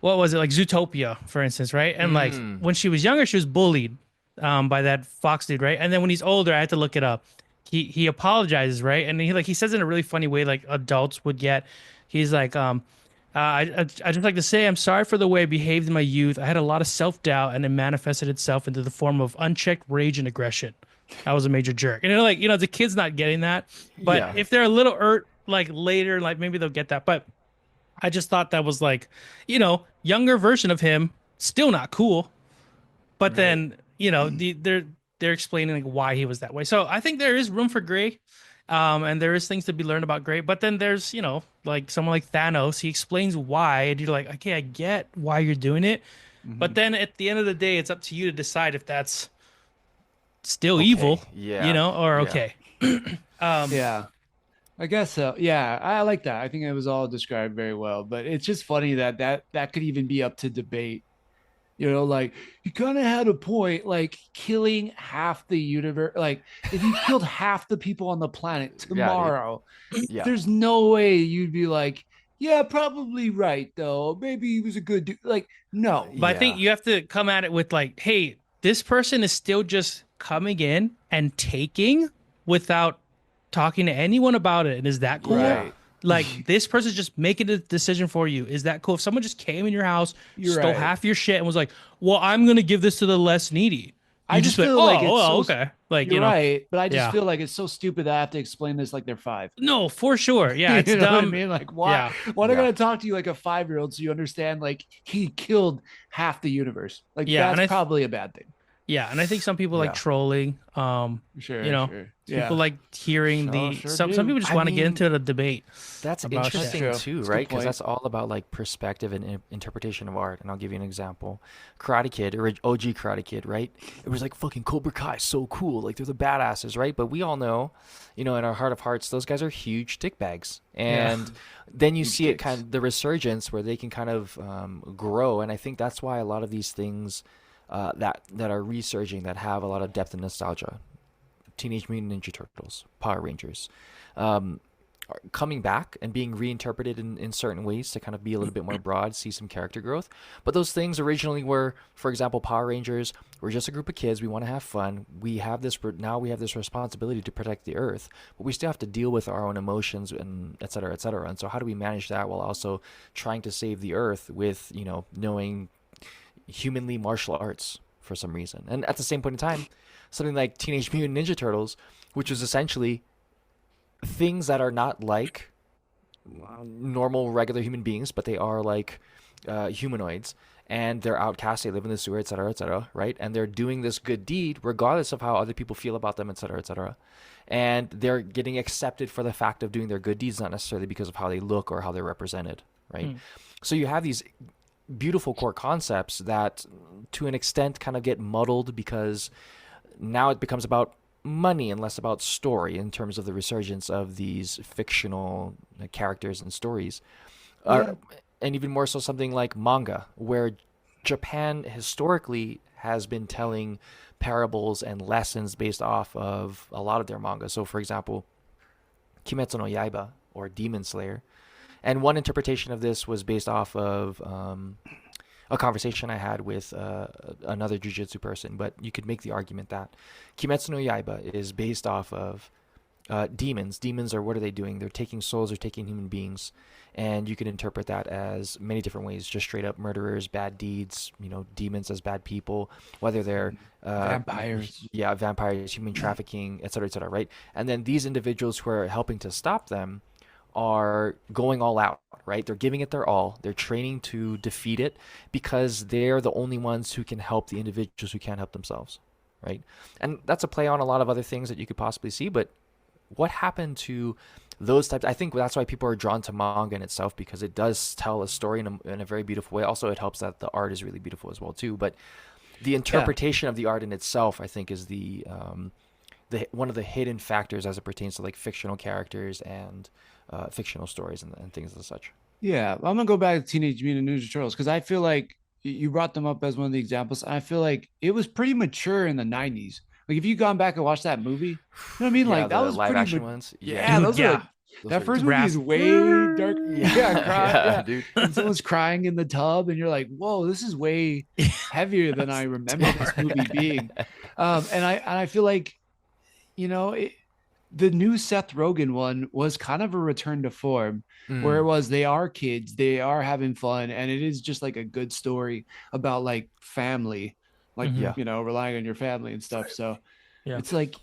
what was it, like Zootopia, for instance, right? And like when she was younger, she was bullied by that fox dude, right? And then when he's older, I had to look it up. He apologizes, right? And he says it in a really funny way, like adults would get. He's like, I just like to say I'm sorry for the way I behaved in my youth. I had a lot of self-doubt, and it manifested itself into the form of unchecked rage and aggression. I was a major jerk. And like, you know, the kid's not getting that. But Yeah. if they're a little like later, like maybe they'll get that. But I just thought that was like, you know, younger version of him, still not cool. But then, you know, they're explaining like why he was that way. So I think there is room for gray. And there is things to be learned about gray. But then there's, you know, like someone like Thanos, he explains why, and you're like, okay, I get why you're doing it. But then at the end of the day, it's up to you to decide if that's still evil, Yeah. you know, or Yeah. okay. Yeah. I guess so. Yeah, I like that. I think it was all described very well. But it's just funny that could even be up to debate. You know, like you kind of had a point, like killing half the universe. Like if you killed half the people on the planet tomorrow, Yeah. there's no way you'd be like, yeah, probably right though. Maybe he was a good dude. Like, no. But I think Yeah. you have to come at it with like, hey, this person is still just coming in and taking without talking to anyone about it. And is that cool? Right. Like this person's just making a decision for you. Is that cool? If someone just came in your house, You're stole right. half your shit, and was like, "Well, I'm gonna give this to the less needy," I you just be feel "Oh, like it's well, so- okay." Like You're you know, right, but I just Yeah. feel like it's so stupid that I have to explain this like they're 5. no, for sure, yeah, it's You know what I dumb. mean? Like, why? Yeah. Why am I Yeah. gonna talk to you like a 5-year-old so you understand? Like, he killed half the universe. Like, Yeah, and that's I probably a bad thing. Yeah, and I think some people like Yeah. trolling. Sure, You know, sure. People like hearing Sure some do. people just I want to get mean, into the debate. That's about interesting shit. too, That's a good right? Because point. that's all about like perspective and interpretation of art. And I'll give you an example: Karate Kid, OG Karate Kid, right? It was like fucking Cobra Kai, so cool. Like they're the badasses, right? But we all know, you know, in our heart of hearts, those guys are huge dickbags. And then you see it kind of the resurgence where they can kind of grow. And I think that's why a lot of these things that are resurging, that have a lot of depth and nostalgia, Teenage Mutant Ninja Turtles, Power Rangers, are coming back and being reinterpreted in certain ways to kind of be a little bit more broad, see some character growth. But those things originally were, for example, Power Rangers, we're just a group of kids, we want to have fun, now we have this responsibility to protect the earth, but we still have to deal with our own emotions and et cetera, et cetera. And so how do we manage that while also trying to save the earth with, you know, knowing humanly martial arts for some reason? And at the same point in time, something like Teenage Mutant Ninja Turtles, which was essentially things that are not like normal regular human beings, but they are like humanoids, and they're outcast, they live in the sewer, etc., right? And they're doing this good deed regardless of how other people feel about them, etc., and they're getting accepted for the fact of doing their good deeds, not necessarily because of how they look or how they're represented, right? So you have these beautiful core concepts that to an extent kind of get muddled because now it becomes about money and less about story in terms of the resurgence of these fictional characters and stories. Yeah. and even more so something like manga, where Japan historically has been telling parables and lessons based off of a lot of their manga. So, for example, Kimetsu no Yaiba or Demon Slayer. And one interpretation of this was based off of a conversation I had with another jujitsu person. But you could make the argument that Kimetsu no Yaiba is based off of demons. Demons are, what are they doing? They're taking souls, they're taking human beings. And you can interpret that as many different ways, just straight up murderers, bad deeds, demons as bad people, whether they're Vampires. yeah, vampires, human trafficking, et cetera, right? And then these individuals who are helping to stop them are going all out, right? They're giving it their all. They're training to defeat it because they're the only ones who can help the individuals who can't help themselves, right? And that's a play on a lot of other things that you could possibly see, but what happened to those types? I think that's why people are drawn to manga in itself, because it does tell a story in a very beautiful way. Also, it helps that the art is really beautiful as well too. But the interpretation of the art in itself, I think, is the one of the hidden factors as it pertains to like fictional characters and fictional stories and things as such. Yeah, I'm gonna go back to Teenage Mutant Ninja Turtles because I feel like you brought them up as one of the examples. I feel like it was pretty mature in the '90s. Like if you gone back and watched that movie, you know what I mean? Yeah, Like that the was live pretty action ones. Yeah, Dude, those were yeah. like Those that were first movie is Rasp- way dark. Yeah, cry, yeah. dude. And someone's crying in the tub, and you're like, "Whoa, this is way heavier than I remember this movie being." And I feel like, the new Seth Rogen one was kind of a return to form, where it was they are kids, they are having fun, and it is just like a good story about like family, like Mhm. Yeah. relying on your family and stuff. So Yeah. it's like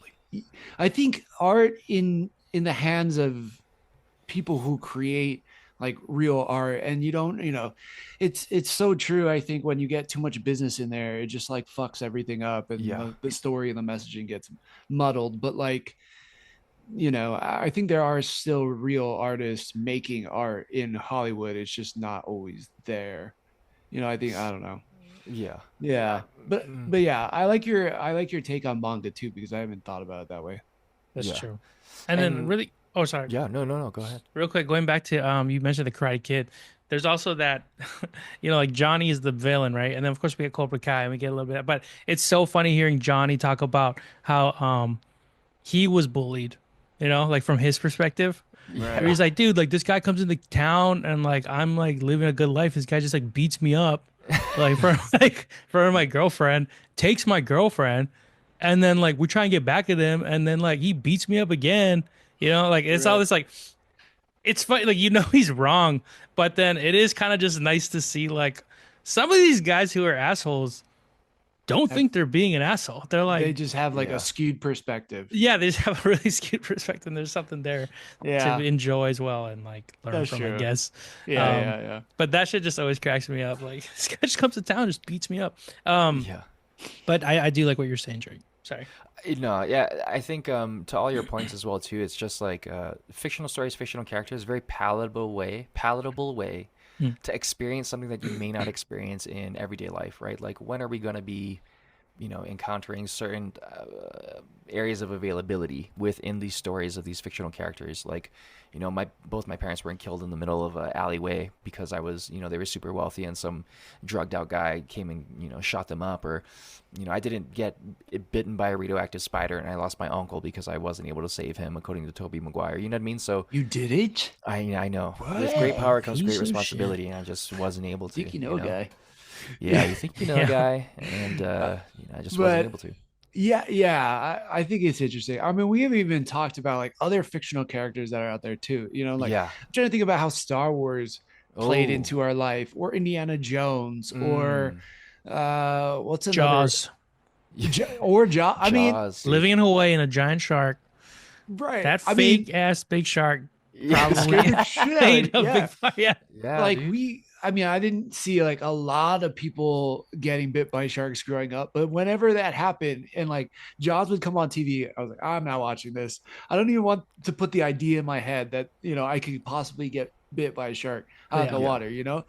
I think art in the hands of people who create like real art, and you don't, it's so true. I think when you get too much business in there, it just like fucks everything up, and Yeah. the story and the messaging gets muddled. But like, I think there are still real artists making art in Hollywood. It's just not always there. I think I don't know. Yeah. Yeah. But Mm. but yeah, I like your take on manga too, because I haven't thought about it that way. That's Yeah. true. And then And really, oh, sorry. yeah, no, go ahead. Real quick, going back to you mentioned the Karate Kid. There's also that, like Johnny is the villain, right? And then of course we get Cobra Kai and we get a little bit, but it's so funny hearing Johnny talk about how he was bullied, like from his perspective. Right. Where he's like, dude, like this guy comes into town and like I'm like living a good life. This guy just like beats me up, like for my girlfriend, takes my girlfriend, and then like we try and get back at him, and then like he beats me up again. Like it's all Right. this like it's funny, like he's wrong, but then it is kind of just nice to see like some of these guys who are assholes don't think they're being an asshole. They're They like, just have like Yeah. a skewed perspective. yeah, they just have a really skewed perspective. And there's something there Yeah. to enjoy as well and like learn That's from, true. I guess. Yeah, Um, yeah. But that shit just always cracks me up. Like this guy just comes to town, and just beats me up. Yeah. But I do like what you're saying, Drake. Sorry. No, yeah, I think to all your points as well too, it's just like fictional stories, fictional characters, very palatable way Hmm. to experience something that you may not experience in everyday life, right? Like when are we going to be, encountering certain areas of availability within these stories of these fictional characters? Like, both my parents weren't killed in the middle of an alleyway because I was, they were super wealthy and some drugged out guy came and, shot them up, or, I didn't get bitten by a radioactive spider and I lost my uncle because I wasn't able to save him, according to Tobey Maguire. You know what I mean? So You did it? I know What? with great power comes Piece great of responsibility, and I just wasn't able to. Think you know, guy. Yeah, you think you know a Yeah. guy, and I just But- wasn't able to. Yeah. I think it's interesting. I mean, we have even talked about like other fictional characters that are out there too. Like Yeah. I'm trying to think about how Star Wars played Oh. into our life, or Indiana Jones, or what's another Jaws. or Jaws. I mean, Jaws, dude. Living in Hawaii in a giant shark. right. That I mean, fake ass big shark. Yeah. scared the shit out Ate of a me. Yeah. big yeah. Yeah, Like dude. I didn't see like a lot of people getting bit by sharks growing up, but whenever that happened and like Jaws would come on TV, I was like, I'm not watching this. I don't even want to put the idea in my head that, I could possibly get bit by a shark out in the Yeah. water,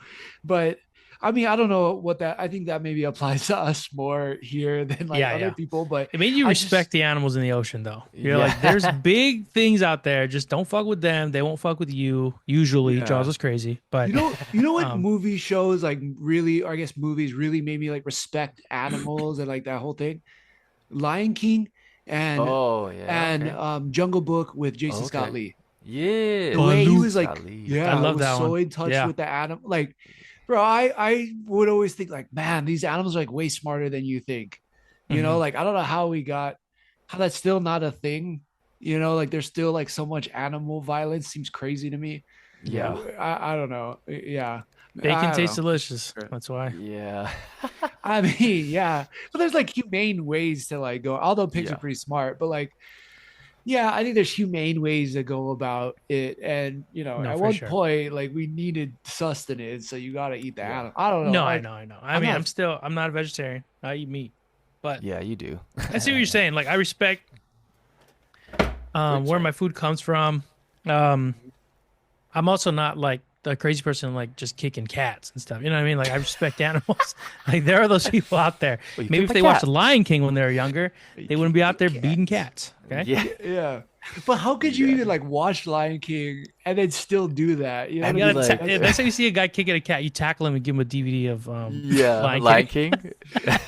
But I mean, I don't know what that. I think that maybe applies to us more here than like Yeah, other yeah. people, but It made you I respect just the animals in the ocean, though. You're like, there's Yeah. big things out there. Just don't fuck with them. They won't fuck with you. Usually, Jaws yeah. is crazy, but You know what um, movie shows like really, or I guess movies really made me like respect animals and like that whole thing. Lion King and Oh, yeah, okay. Jungle Book with Jason Scott Okay. Lee. The Yeah, way he Baloo. Jason was Scott like, Lee. I yeah, it love was that so one. in touch Yeah. with the animal. Like, bro, I would always think like, man, these animals are like way smarter than you think. Hmm. Like I don't know how that's still not a thing. Like there's still like so much animal violence seems crazy to me. Yeah. Yeah. I don't know. Yeah, Bacon I don't tastes know. delicious. That's why. Yeah. I mean, yeah, but there's like humane ways to like go. Although pigs are Yeah. pretty smart, but like, yeah, I think there's humane ways to go about it. And No, at for one sure. point, like we needed sustenance, so you got to eat the Yeah. animal. I don't know. No, I Like, know, I know. I I'm mean, not. I'm not a vegetarian. I eat meat, but Yeah, you do. I see what you're saying. Like, I respect Great where show. my food comes from. Um, I'm also not like the crazy person like just kicking cats and stuff. You know what I mean? Like, I respect animals. Like, there are those people out there. Well, you Maybe kick if my they watched The cat. Lion King when they were younger, You they wouldn't be out can't there get beating cats. Okay. Yeah. Yeah, but how could you Yeah. even like watch Lion King and then still do that? You know And what I You be mean? gotta Like, like, that's next time you see a guy kicking a cat, you tackle him and give him a DVD of yeah, Lion Lion King. King.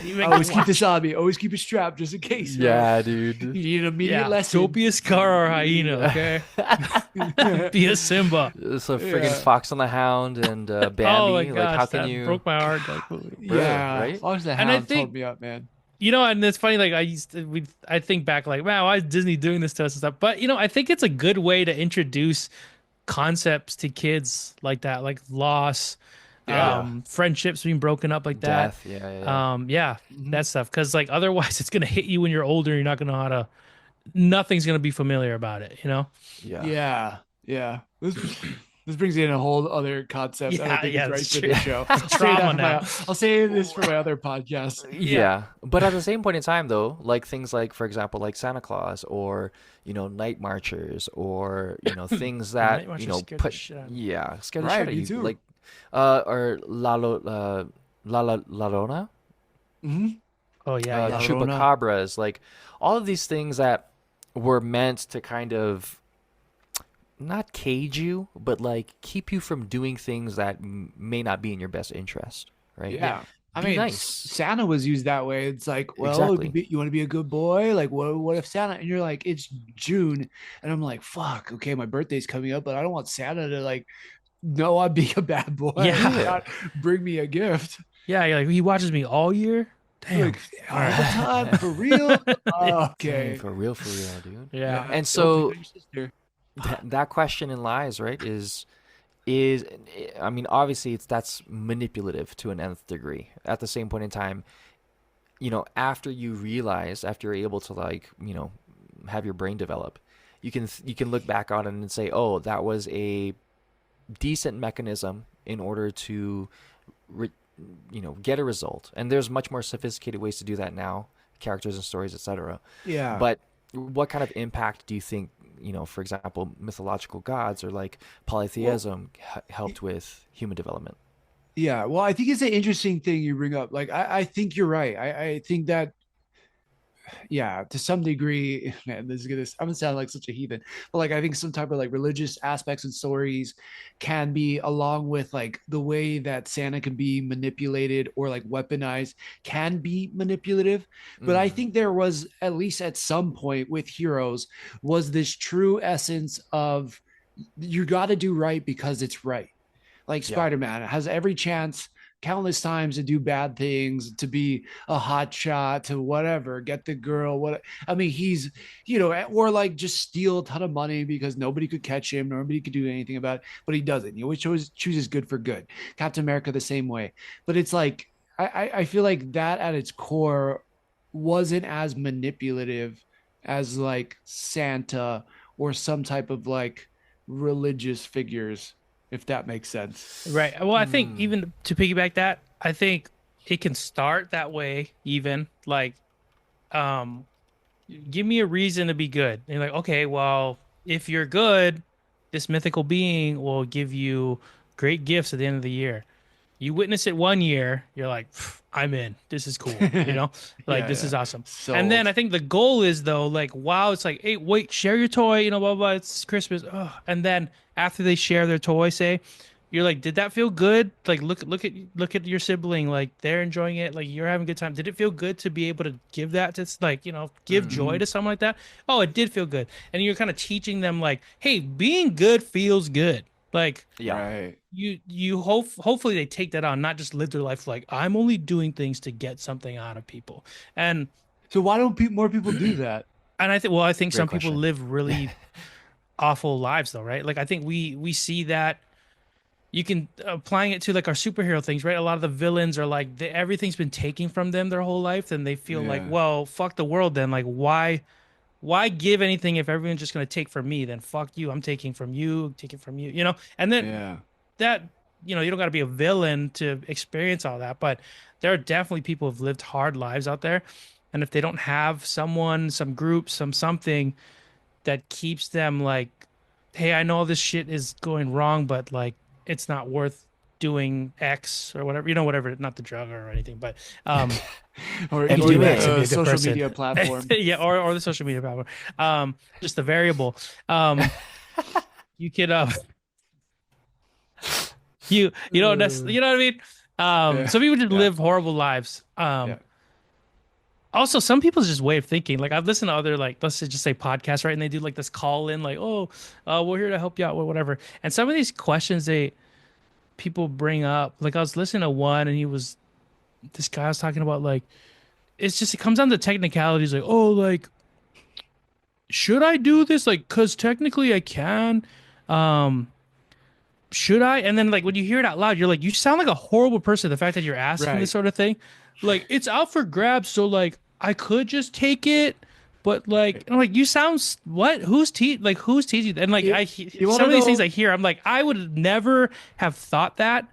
You make him always keep watch. this on me. Always keep it strapped just in case. Yeah, You dude. need an immediate Yeah, don't lesson. be a Scar or hyena, Yeah. okay? yeah, Be a Simba. It's a friggin' Fox on the Hound and Oh my Bambi. Like, how gosh, can that you, broke my heart. That movie. bro? yeah. Right? Fox the And I Hound told think me up, man. and it's funny. Like I think back, like, wow, why is Disney doing this to us and stuff? But I think it's a good way to introduce concepts to kids like that, like loss, Yeah. friendships being broken up like that. Death. Yeah, yeah, yeah. Yeah, Mhm. that stuff. Because like otherwise, it's gonna hit you when you're older. You're not gonna know how to. Nothing's gonna be familiar about it. You know. Yeah. Yeah, yeah. This brings in a whole other concept. I don't Yeah, think yeah, it's right that's for true. this show. It's trauma now. I'll say this for my other podcast. Yeah. Yeah, but at the same point in time, though, like things like, for example, like Santa Claus or night marchers or things that Night Marcher scared the put shit out of me. yeah scare the shit Right, out of me you, too. like or La Llorona, Hmm. Oh yeah, La yeah. Llorona. chupacabras, like all of these things that were meant to kind of not cage you, but like keep you from doing things that may not be in your best interest, right? Yeah. I Be mean, nice. Santa was used that way. It's like, well, Exactly. you want to be a good boy? Like, what if Santa? And you're like, it's June, and I'm like, fuck. Okay, my birthday's coming up, but I don't want Santa to like know I'm being a bad boy and Yeah. Yeah. not bring me a gift. Yeah, you're like he watches me all year. Damn. Like All all the right. time for real. Dang, Okay. for real, dude. Yeah. And Don't pick so on your sister. that question in lies, right, is I mean, obviously that's manipulative to an nth degree. At the same point in time, after you're able to like, have your brain develop, you can look back on it and say, "Oh, that was a decent mechanism in order to re- get a result." And there's much more sophisticated ways to do that now, characters and stories, etc. Yeah. But what kind of impact do you think, for example, mythological gods or like Well, polytheism helped with human development? yeah. Well, I think it's an interesting thing you bring up. Like, I think you're right. I think that yeah, to some degree, man, I'm gonna sound like such a heathen, but like I think some type of like religious aspects and stories can be along with like the way that Santa can be manipulated or like weaponized can be manipulative. But I Mm, think there was at least at some point with heroes was this true essence of you got to do right because it's right. Like yeah, Spider-Man has every chance countless times to do bad things, to be a hot shot, to whatever, get the girl. What I mean, he's or like just steal a ton of money because nobody could catch him, nobody could do anything about it, but he doesn't. He always chooses good for good. Captain America the same way, but it's like I feel like that at its core wasn't as manipulative as like Santa or some type of like religious figures, if that makes sense. Right. Well, I think mm, even to piggyback that, I think it can start that way, even like, um, give me a reason to be good. And you're like, okay, well, if you're good, this mythical being will give you great gifts at the end of the year. You witness it 1 year, you're like, I'm in. This is cool. You know, like Yeah, this yeah. is awesome. And then Sold. I think the goal is though, like, wow, it's like, hey, wait, share your toy, you know, blah, blah, blah, it's Christmas. Ugh. And then after they share their toy, say, you're like, did that feel good? Like, look at your sibling, like they're enjoying it, like you're having a good time. Did it feel good to be able to give that to, like, you know, give joy Mhm. to someone like that? Oh, it did feel good. And you're kind of teaching them, like, hey, being good feels good. Like, Yeah. Right. hopefully they take that on, not just live their life like I'm only doing things to get something out of people. And So why don't more people do that? I think Great some people question. live really awful lives though, right? Like I think we see that you can applying it to like our superhero things, right? A lot of the villains are like everything's been taken from them their whole life, and they feel like, Yeah. well, fuck the world then. Like why give anything if everyone's just gonna take from me? Then fuck you. I'm taking from you, taking from you, you know? And then Yeah. that you don't got to be a villain to experience all that, but there are definitely people who've lived hard lives out there, and if they don't have someone, some group, something that keeps them like, hey, I know this shit is going wrong, but like it's not worth doing X or whatever, whatever, not the drug or anything, but Or And you or do do the X and it. be a good social person. media platform. Yeah, or the social media platform. Just the variable. You could you don't necessarily, you know what I mean? Yeah. Some people just Yeah. live horrible lives. Yeah. Also some people's just way of thinking. Like I've listened to other, like, let's just say podcasts, right? And they do like this call in, like, oh, we're here to help you out with whatever. And some of these questions people bring up, like I was listening to one, and this guy was talking about like it comes down to technicalities, like, oh, like, should I do this? Like, cause technically I can. Um, should I? And then like when you hear it out loud, you're like, you sound like a horrible person. The fact that you're asking this Right. sort of thing, like it's out for grabs. So like I could just take it, but like I'm like, you sound what? Who's teaching you? And like You want some to of these things know? I hear, I'm like, I would never have thought that.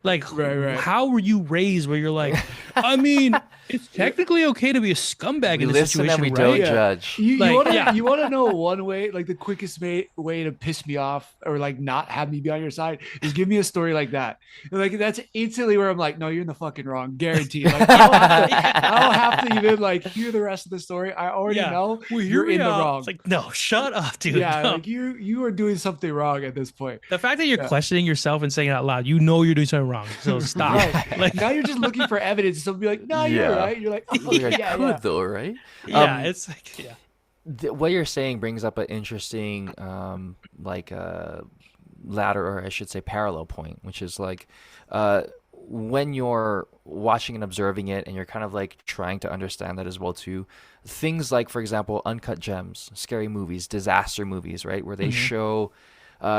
Like, Right. Right. how were you raised? Where you're like, I mean, it's technically okay to be a scumbag We in this listen and situation, we right? don't Yeah. judge. You Like, want to yeah. you want to know one way, like the quickest way to piss me off or like not have me be on your side is give me a story like that. And, like that's instantly where I'm like, no, you're in the fucking wrong, guaranteed. Like I don't have to even like hear the rest of the story. I already Yeah. know Well, hear you're me in the out. It's wrong. like, no, shut up, dude. Yeah, No. like you are doing something wrong at this point. The fact that you're Yeah. questioning yourself and saying it out loud, you know you're doing something wrong. So stop. Right. Like, Now you're just looking for evidence. So be like, no, you're Yeah. right. You're like, oh, Like, I yeah, could yeah. though, right? yeah, Um, it's like, yeah. What you're saying brings up an interesting, ladder, or I should say, parallel point, which is like, when you're watching and observing it, and you're kind of like trying to understand that as well too. Things like, for example, uncut gems, scary movies, disaster movies, right, where they show.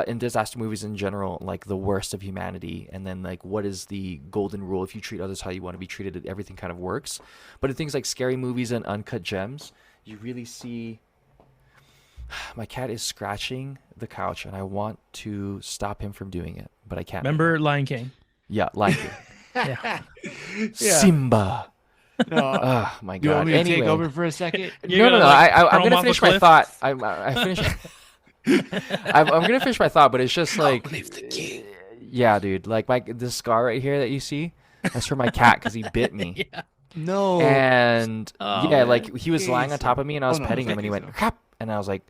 In disaster movies in general, like the worst of humanity, and then like what is the golden rule? If you treat others how you want to be treated, everything kind of works. But in things like scary movies and uncut gems, you really see. My cat is scratching the couch, and I want to stop him from doing it, but I can't. Remember Lion King? Yeah, like it. Yeah. Yeah. Simba. No. Oh my You want god. me to Anyway, take over for a second? You're no. gonna, like, I'm throw him gonna off a finish my cliff? thought. I finished. I'm gonna finish my thought, but it's just like, yeah, dude. Like this scar right here that you see, that's from my cat because he bit me. Yeah. No. And Oh, yeah, man. like he was lying on top of me, and I was Oh, no, petting him, and he thank went you, crap, and I was like,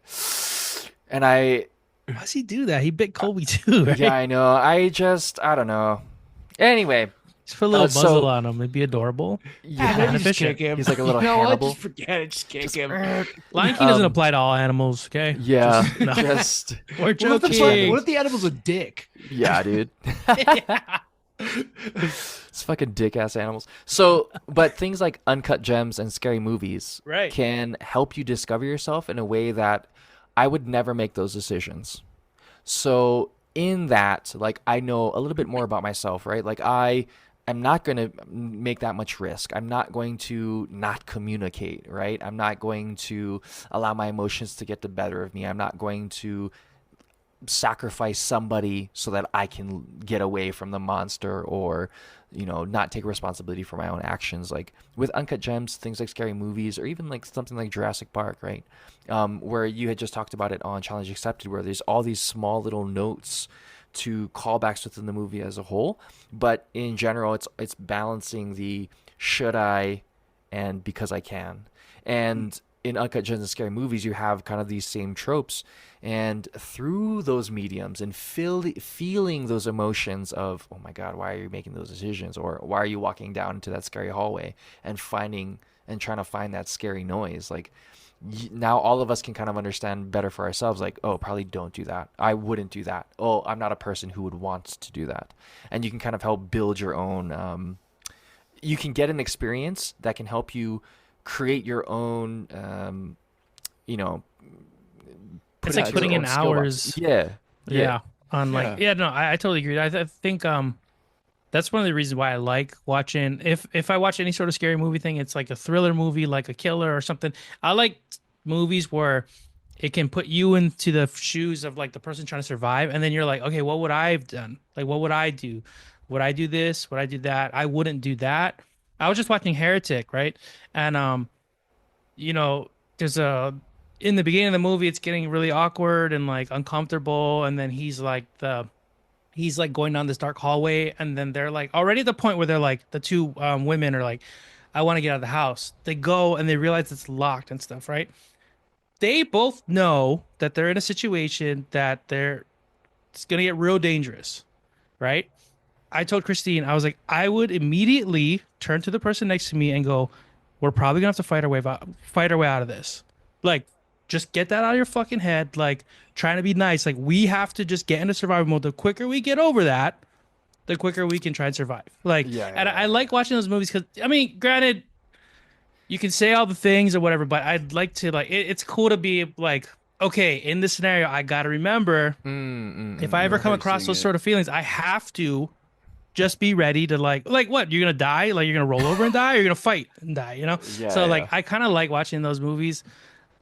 and I, Why does he do that? He bit Colby too, right? yeah, I know. I don't know. Anyway, Just put a little so- muzzle on him. It'd be adorable. Yeah, yeah, maybe just efficient. kick him. He's like a little you know what? Hannibal. Just forget it. Just kick him. Lion King doesn't Um, apply to all animals, okay? yeah, No. just We're What if, joking. what if the animal's a dick? yeah, dude. It's fucking dick ass animals. So, but things like uncut gems and scary movies Right. can help you discover yourself in a way that I would never make those decisions. So, in that, like, I know a little bit more about myself, right? Like, I am not going to make that much risk. I'm not going to not communicate, right? I'm not going to allow my emotions to get the better of me. I'm not going to sacrifice somebody so that I can get away from the monster, or not take responsibility for my own actions. Like with uncut gems, things like scary movies, or even like something like Jurassic Park, right? Where you had just talked about it on Challenge Accepted, where there's all these small little notes to callbacks within the movie as a whole, but in general, it's balancing the should I and because I can. And in Uncut Gems and Scary Movies, you have kind of these same tropes. And through those mediums and feeling those emotions of, oh my God, why are you making those decisions? Or why are you walking down into that scary hallway and trying to find that scary noise? Like, now all of us can kind of understand better for ourselves, like, oh, probably don't do that. I wouldn't do that. Oh, I'm not a person who would want to do that. And you can kind of help build your own, you can get an experience that can help you create your own, you know, It's like putting in hours. Yeah. On like, yeah, no, I totally agree. I think that's one of the reasons why I like watching. If I watch any sort of scary movie thing, it's like a thriller movie, like a killer or something. I like movies where it can put you into the shoes of like the person trying to survive, and then you're like, okay, what would I have done? Like, what would I do? Would I do this? Would I do that? I wouldn't do that. I was just watching Heretic, right? And you know, there's a in the beginning of the movie, it's getting really awkward and like uncomfortable, and then he's like going down this dark hallway, and then they're like already at the point where they're like the two women are like, I want to get out of the house. They go and they realize it's locked and stuff, right? They both know that they're in a situation that it's gonna get real dangerous, right? I told Christine, I was like, I would immediately turn to the person next to me and go, we're probably gonna have to fight our way out of this. Like, just get that out of your fucking head. Like, trying to be nice. Like, we have to just get into survival mode. The quicker we get over that, the quicker we can try and survive. Like, I like watching those movies because, I mean, granted, you can say all the things or whatever, but I'd like to, like, it's cool to be like, okay, in this scenario, I got to remember if I ever come across those sort of feelings, I have to just be ready to like what? You're going to die? Like, you're going to roll over and die, or you're going to fight and die, you know? Like, I kind of like watching those movies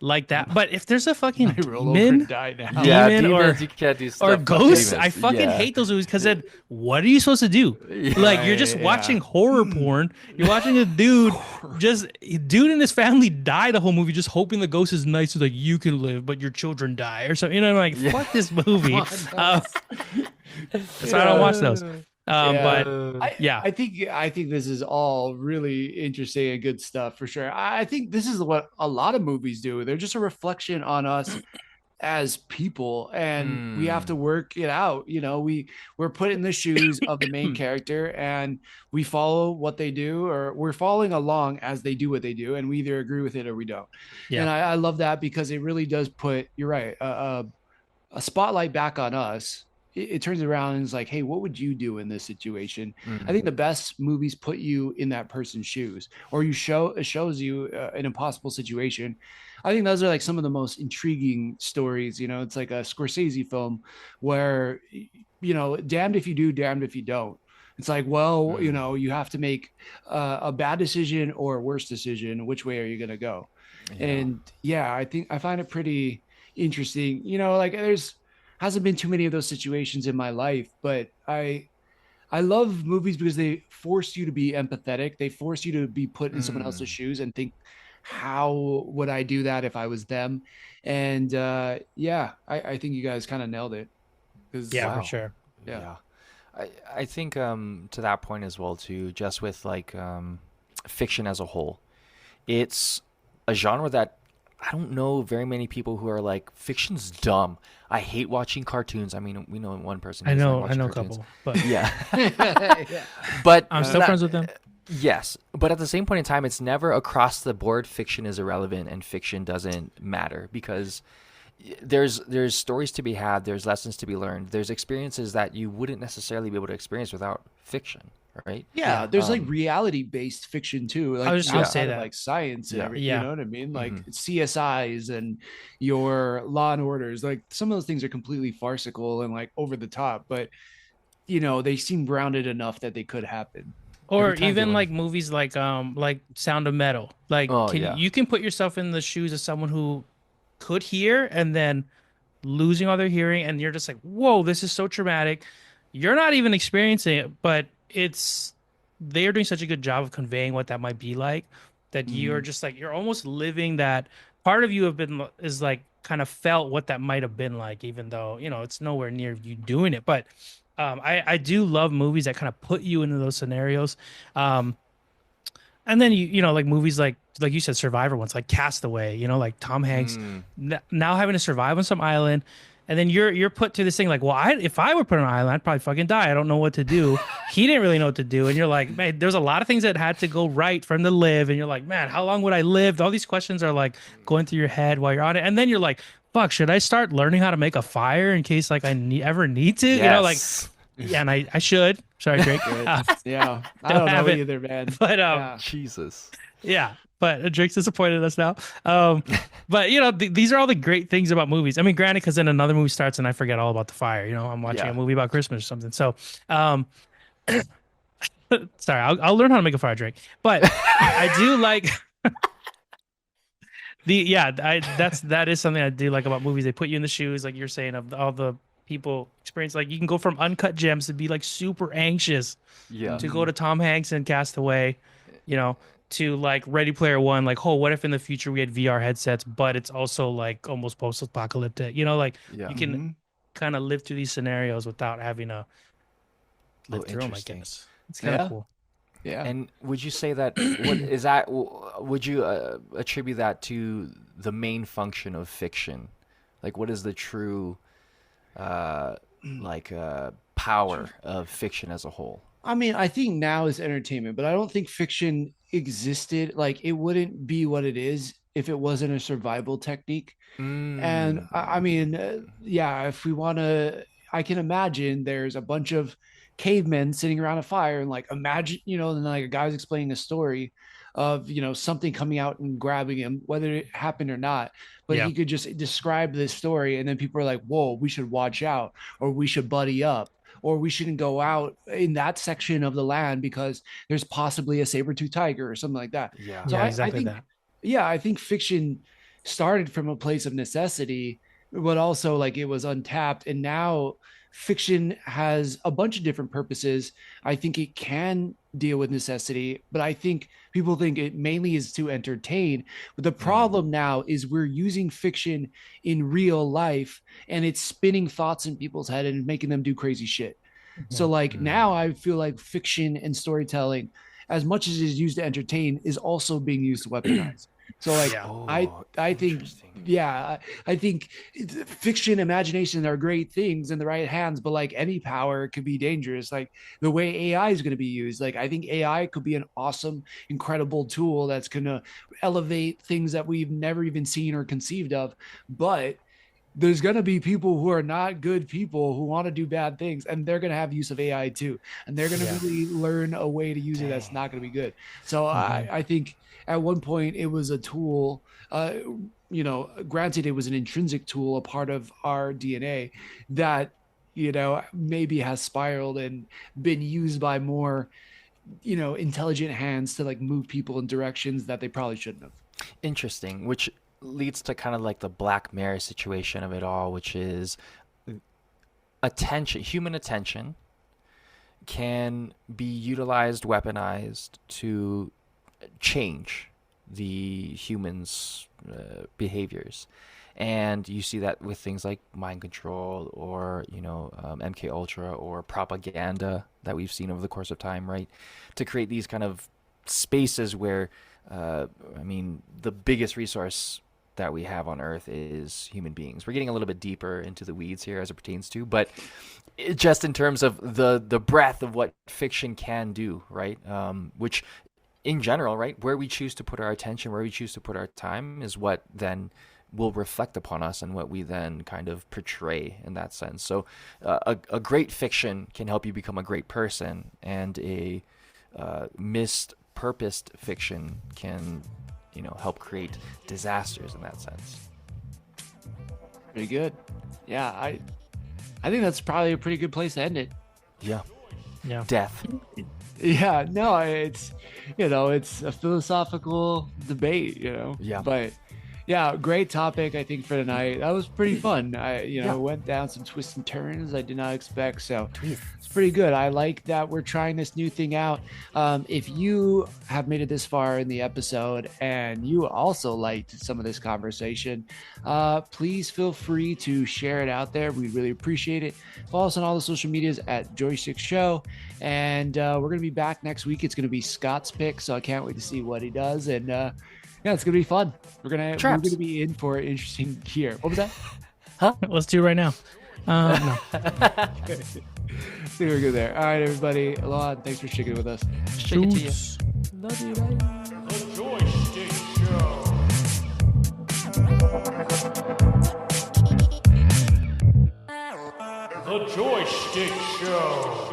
like that. But if there's a fucking demon, demons, you can't do stuff or ghosts, demons. I fucking hate those movies because then what are you supposed to do? Like, you're just watching horror porn. You're watching a dude and his family die the whole movie, just hoping the ghost is nice so that you can live, but your children die or something. You know, I'm like, fuck this movie. So I don't watch those. I think this is all really interesting and good stuff for sure. I think this is what a lot of movies do. They're just a reflection on us as people, and we have to work it out. You know, we're put in the shoes of the main character, and we follow what they do, or we're following along as they do what they do, and we either agree with it or we don't. And I love that because it really does put, you're right, a spotlight back on us. It turns around and is like, hey, what would you do in this situation? I think the best movies put you in that person's shoes, or it shows you an impossible situation. I think those are like some of the most intriguing stories. You know, it's like a Scorsese film where, you know, damned if you do, damned if you don't. It's like, well, you know, you have to make a bad decision or a worse decision. Which way are you going to go? And I think I find it pretty interesting. You know, like hasn't been too many of those situations in my life, but I love movies because they force you to be empathetic. They force you to be put in someone else's shoes and think, how would I do that if I was them? And I think you guys kind of nailed it. For sure. Yeah. I think to that point as well too, just with like fiction as a whole, it's a genre that I don't know very many people who are like, fiction's dumb. I hate watching cartoons. I mean, we know one person. I know a couple, but yeah. But I'm still friends with them. Yes, but at the same point in time, it's never across the board fiction is irrelevant and fiction doesn't matter, because there's stories to be had, there's lessons to be learned, there's experiences that you wouldn't necessarily be able to experience without fiction, right? Yeah, there's like reality-based fiction too. Like, I was just gonna say that, like science and everything. Yeah. You know what I mean? Like CSIs and your Law and Orders. Like, some of those things are completely farcical and like over the top, but you know, they seem grounded enough that they could happen. Or even like movies like Sound of Metal. Like, you can put yourself in the shoes of someone who could hear and then losing all their hearing, and you're just like, whoa, this is so traumatic. You're not even experiencing it, but they're doing such a good job of conveying what that might be like, that you're just like, you're almost living that. Part of you is like kind of felt what that might have been like, even though, it's nowhere near you doing it. But I do love movies that kind of put you into those scenarios. Um, and then like movies like you said, Survivor ones, like Castaway, like Tom Hanks now having to survive on some island, and then you're put to this thing like, well, if I were put on an island, I'd probably fucking die. I don't know what to do. He didn't really know what to do, and you're like, man, there's a lot of things that had to go right for him to live, and you're like, man, how long would I live? All these questions are like going through your head while you're on it, and then you're like, fuck, should I start learning how to make a fire in case like ever need to? Like. Yes. Yeah, and I should. Sorry, Drake. Yeah, I don't know either, man. But Yeah. Jesus. yeah, but Drake's disappointed us now. But these are all the great things about movies. I mean, granted, because then another movie starts and I forget all about the fire. I'm watching a movie about Christmas or something. So, sorry, I'll learn how to make a fire, Drake. But I do like that is something I do like about movies. They put you in the shoes, like you're saying, of all the people experience. Like you can go from Uncut Gems to be like super anxious to go to Tom Hanks and Castaway, to like Ready Player One, like, oh, what if in the future we had VR headsets, but it's also like almost post-apocalyptic, like you can kind of live through these scenarios without having to live through them, I guess. It's kind of cool. Yeah. And would you say that would you attribute that to the main function of fiction? Like, what is the true power of fiction as a whole? I mean, I think now is entertainment, but I don't think fiction existed. Like, it wouldn't be what it is if it wasn't a survival technique. And I mean, if we want to, I can imagine there's a bunch of cavemen sitting around a fire and like imagine, and like a guy was explaining a story of, something coming out and grabbing him, whether it happened or not. But he could just describe this story, and then people are like, whoa, we should watch out, or we should buddy up, or we shouldn't go out in that section of the land because there's possibly a saber-tooth tiger or something like that. Yeah. So Exactly I think, that. yeah, I think fiction started from a place of necessity, but also like it was untapped. And now fiction has a bunch of different purposes. I think it can deal with necessity, but I think people think it mainly is to entertain. But the problem now is we're using fiction in real life, and it's spinning thoughts in people's head and making them do crazy shit. So like now I feel like fiction and storytelling, as much as it is used to entertain, is also being used to weaponize. So like I think I think fiction, imagination are great things in the right hands, but like any power could be dangerous. Like the way AI is going to be used, like I think AI could be an awesome, incredible tool that's going to elevate things that we've never even seen or conceived of. But there's going to be people who are not good people who want to do bad things, and they're going to have use of AI too, and they're going to really learn a way to use it that's not going to be good. So I think at one point it was a tool, granted it was an intrinsic tool, a part of our DNA that maybe has spiraled and been used by more intelligent hands to like move people in directions that they probably shouldn't have. Interesting, which leads to kind of like the Black Mirror situation of it all, which is human attention can be utilized, weaponized to change the humans' behaviors. And you see that with things like mind control or, MK Ultra or propaganda that we've seen over the course of time, right? To create these kind of spaces where, the biggest resource that we have on Earth is human beings. We're getting a little bit deeper into the weeds here as it pertains to, but just in terms of the breadth of what fiction can do, right? Which in general, right, where we choose to put our attention, where we choose to put our time is what then will reflect upon us and what we then kind of portray in that sense. So a great fiction can help you become a great person, and a mispurposed fiction can help create disasters in that sense. Pretty good. Yeah, I think that's probably a pretty good place to end it. Yeah. Death. Yeah, no, it's it's a philosophical debate, Yeah. But Yeah, great topic, I think, for tonight. That was pretty fun. Yeah. Went down some twists and turns I did not expect. So Twist. it's pretty good. I like that we're trying this new thing out. If you have made it this far in the episode and you also liked some of this conversation, please feel free to share it out there. We really appreciate it. Follow us on all the social medias at Joy Schtick Show. And we're going to be back next week. It's going to be Scott's pick, so I can't wait to see what he does. And yeah, it's gonna be fun. We're gonna be in for an interesting year. What was that? Huh? Let's do it right now. No. See, we're good there. All right, everybody. Aloha. Thanks for sticking with us. Shake it to you. Shoots. Love you. Bye. The Joy Schtick Show. The Joy Schtick Show.